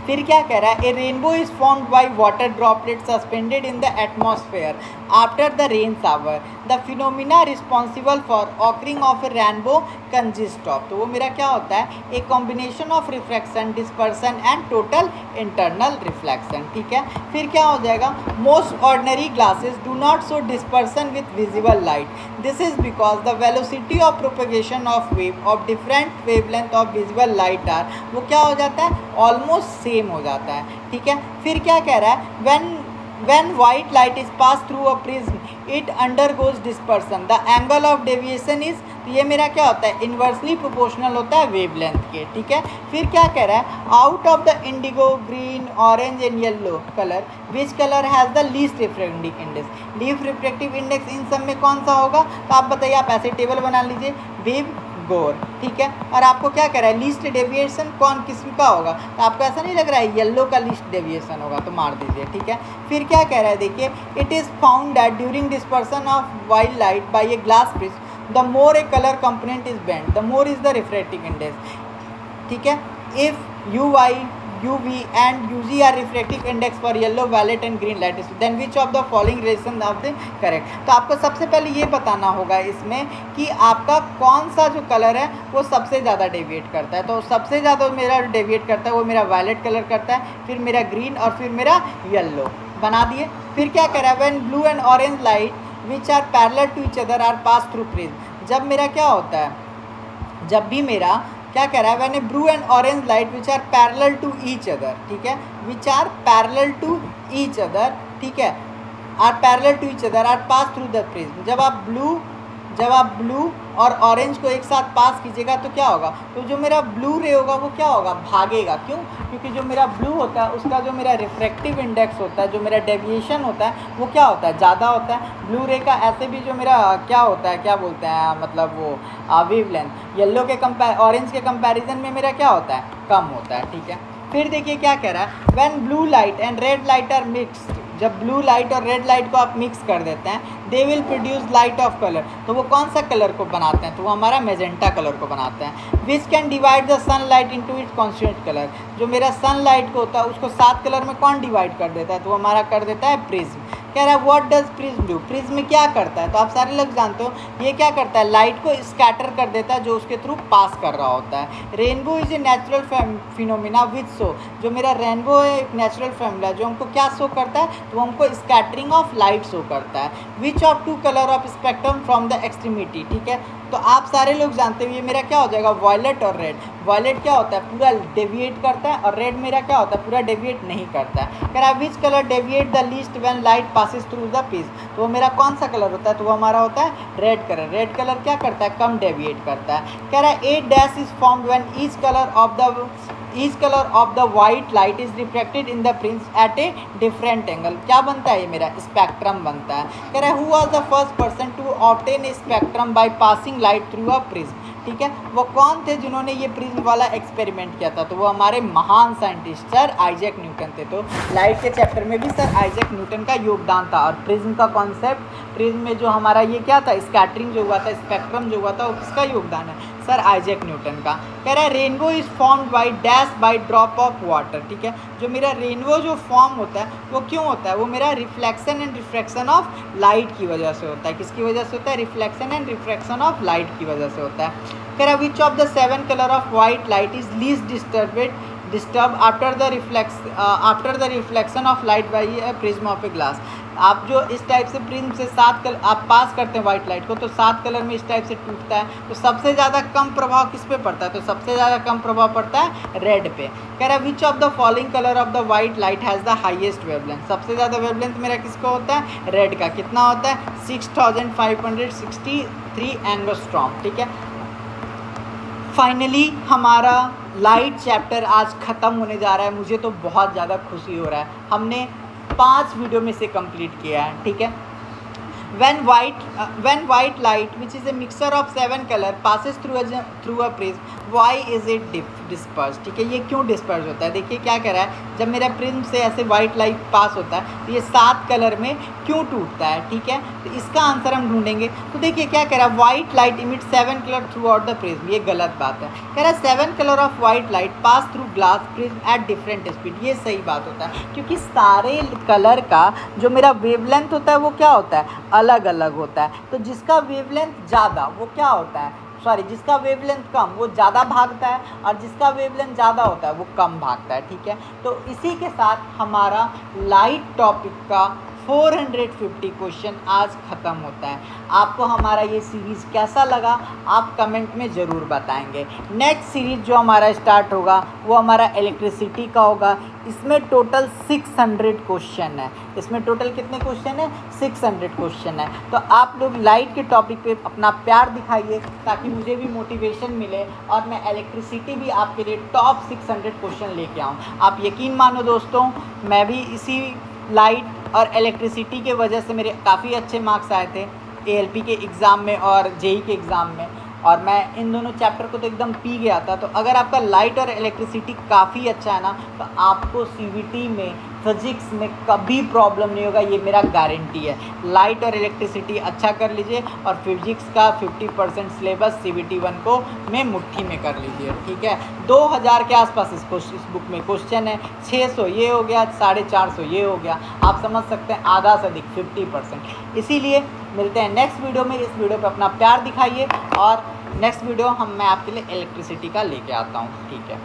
फिर क्या कह रहा है, a rainbow is formed by water droplet suspended in the atmosphere after the rain shower, the phenomena responsible for occurring of a rainbow consist of, तो वो मेरा क्या होता है, a combination of refraction, dispersion and total internal reflection, ठीक है। फिर क्या हो जाएगा, most ordinary glasses do not show dispersion with visible light, this is because the velocity of propagation of wave of different wavelength of visible light are, वो क्या हो जाता है, ऑलमोस्ट सेम हो जाता है, ठीक है। फिर क्या कह रहा है, when white light is passed through a prism it undergoes dispersion, the angle of deviation is, तो ये मेरा क्या होता है, इन्वर्सली प्रोपोर्शनल होता है वेवलेंथ के, ठीक है। फिर क्या कह रहा है, out of the indigo, green, orange and yellow colour which colour has the least refractive index, least refractive index इन सब में कौन सा होगा, तो आप बताइए, आप ऐसे टेबल बना लीजिए, विव गोर, ठीक है। और आपको क्या कह रहा है, लीस्ट डेविएशन कौन किस्म का होगा, तो आपको ऐसा नहीं लग रहा है येलो का लीस्ट डेविएशन होगा, तो मार दीजिए, ठीक है। फिर क्या कह रहा है, देखिए, it is found that during dispersion of wild light by a glass prism the more A colour component is bend the more is the refractive index, ठीक है। If UY, UV and UG are refractive index for yellow, violet and green light, then which of the following relation of the correct, तो आपको सबसे पहले ये बताना होगा इसमें कि आपका कौन सा जो कलर है वो सबसे ज़्यादा डेविएट करता है, तो सबसे ज़्यादा मेरा डेविएट करता है वो मेरा वायलेट कलर करता है, फिर मेरा ग्रीन और फिर मेरा येलो, बना दिए। फिर क्या कह रहा है, when blue and orange light which are parallel to each other are pass through prism, जब मेरा क्या होता है, जब भी मेरा क्या कह रहा है, when a blue and orange light which are parallel to each other, ठीक है, which are parallel to each other, ठीक है, are parallel to each other are pass through the prism, जब आप ब्लू और ऑरेंज को एक साथ पास कीजिएगा तो क्या होगा, तो जो मेरा ब्लू रे होगा वो क्या होगा, भागेगा, क्यों, क्योंकि जो मेरा ब्लू होता है उसका जो मेरा रिफ्रैक्टिव इंडेक्स होता है, जो मेरा डेविएशन होता है वो क्या होता है, ज़्यादा होता है। ब्लू रे का ऐसे भी जो मेरा क्या होता है, क्या बोलते हैं, मतलब वो वेवलेंथ येलो के ऑरेंज के कंपैरिजन में मेरा क्या होता है, कम होता है, ठीक है। फिर देखिए क्या कह रहा है, when blue light and red light are mixed, जब ब्लू लाइट और रेड लाइट को आप मिक्स कर देते हैं, they will produce light of colour, तो वो कौन सा कलर को बनाते हैं, तो वो हमारा मेजेंटा कलर को बनाते हैं। Which can divide the sun light into its constituent colour, जो मेरा सन लाइट को होता है उसको 7 कलर में कौन डिवाइड कर देता है, तो वो हमारा कर देता है प्रिज्म। कह रहा है what does prism do, prism क्या करता है, तो आप सारे लोग जानते हो ये क्या करता है, लाइट को स्कैटर कर देता है जो उसके थ्रू पास कर रहा होता है। Rainbow is a natural phenomena which show, जो मेरा रेनबो है एक नेचुरल फैमिला जो हमको क्या शो करता है, तो हमको स्कैटरिंग ऑफ लाइट शो करता है। Which of two colour of spectrum from the extremity, ठीक है, तो आप सारे लोग जानते हो ये मेरा क्या हो जाएगा, वॉयलेट और रेड। वॉयलेट क्या होता है, पूरा डेविएट करता है, और रेड मेरा क्या होता है, पूरा डेविएट नहीं करता है। कह रहा है which colour deviate the least when light passes through the piece, तो वो मेरा कौन सा कलर होता है, तो वो हमारा होता है रेड कलर। रेड कलर क्या करता है, कम डेविएट करता है। कह रहा है a dash is formed when each colour of the white light is reflected in the prism at a different angle. क्या बनता है ये मेरा, स्पेक्ट्रम बनता है। कह रहा है who was the first person to obtain a spectrum by passing light through a prism, ठीक है, वो कौन थे जिन्होंने ये प्रिज्म वाला एक्सपेरिमेंट किया था, तो वो हमारे महान साइंटिस्ट सर आइजैक न्यूटन थे। तो लाइट के चैप्टर में भी सर आइजैक न्यूटन का योगदान था। और प्रिज्म का कॉन्सेप्ट, प्रिज्म में जो हमारा ये क्या था, स्कैटरिंग जो हुआ था, स्पेक्ट्रम जो हुआ था, वो किसका योगदान है, सर आइजैक न्यूटन का। कह रहा है rainbow is formed by dash by drop of water, ठीक है, जो मेरा रेनबो जो फॉर्म होता है वो क्यों होता है, वो मेरा reflection and refraction of light की वजह से होता है। किसकी वजह से होता है, reflection and refraction of light की वजह से होता है। कह रहा विच of the 7 colour of white light is least disturb after the reflection of light by a prism of a glass. आप जो इस टाइप से प्रिज्म से 7 कलर आप पास करते हैं वाइट लाइट को, तो 7 कलर में इस टाइप से टूटता है, तो सबसे ज़्यादा कम प्रभाव किस पे पड़ता है, तो सबसे ज़्यादा कम प्रभाव पड़ता है रेड पे। कह रहा है which of the following colour of the white light has the highest wavelength, सबसे ज़्यादा वेवलेंथ मेरा किसका होता है, रेड का। कितना होता है, 6563 एंगस्ट्रॉम, ठीक है। फाइनली हमारा लाइट चैप्टर आज ख़त्म होने जा रहा है। मुझे तो बहुत ज़्यादा खुशी हो रहा है, हमने 5 वीडियो में से कंप्लीट किया है, ठीक है। when white light which is a mixture of 7 color passes through a prism, why is it dispersed, ठीक है। ये क्यों डिस्पर्स होता है, देखिए क्या कह रहा है, जब मेरा प्रिज्म से ऐसे वाइट लाइट पास होता है तो ये 7 कलर में क्यों टूटता है, ठीक है। तो इसका आंसर हम ढूंढेंगे। तो देखिए क्या कह रहा है, white light emit 7 colour through out the prism, ये गलत बात है। कह रहा है 7 colour of white light pass through glass prism at different speed, ये सही बात होता है, क्योंकि सारे कलर का जो मेरा वेवलेंथ होता है वो क्या होता है, अलग अलग होता है। तो जिसका वेवलेंथ ज़्यादा वो क्या होता है, जिसका वेवलेंथ कम वो ज़्यादा भागता है, और जिसका वेवलेंथ ज़्यादा होता है वो कम भागता है, ठीक है। तो इसी के साथ हमारा लाइट टॉपिक का 450 क्वेश्चन आज ख़त्म होता है। आपको हमारा ये सीरीज़ कैसा लगा आप कमेंट में ज़रूर बताएंगे। नेक्स्ट सीरीज़ जो हमारा स्टार्ट होगा वो हमारा इलेक्ट्रिसिटी का होगा। इसमें टोटल 600 क्वेश्चन है। इसमें टोटल कितने क्वेश्चन है, 600 क्वेश्चन है। तो आप लोग लाइट के टॉपिक पे अपना प्यार दिखाइए ताकि मुझे भी मोटिवेशन मिले और मैं इलेक्ट्रिसिटी भी आपके लिए टॉप 600 क्वेश्चन लेके आऊँ। आप यकीन मानो दोस्तों, मैं भी इसी लाइट और इलेक्ट्रिसिटी के वजह से मेरे काफ़ी अच्छे मार्क्स आए थे एएलपी के एग्ज़ाम में और जेई के एग्ज़ाम में, और मैं इन दोनों चैप्टर को तो एकदम पी गया था। तो अगर आपका लाइट और इलेक्ट्रिसिटी काफ़ी अच्छा है ना, तो आपको सीवीटी में फिज़िक्स में कभी प्रॉब्लम नहीं होगा, ये मेरा गारंटी है। लाइट और इलेक्ट्रिसिटी अच्छा कर लीजिए और फिज़िक्स का 50% सिलेबस सीवीटी 1 को में मुट्ठी में कर लीजिए, ठीक है। 2000 के आसपास इस बुक में क्वेश्चन है, 600 ये हो गया, 450 ये हो गया। आप समझ सकते हैं आधा से अधिक 50%। इसीलिए मिलते हैं नेक्स्ट वीडियो में। इस वीडियो पे अपना प्यार दिखाइए और नेक्स्ट वीडियो मैं आपके लिए इलेक्ट्रिसिटी का लेके आता हूँ, ठीक है।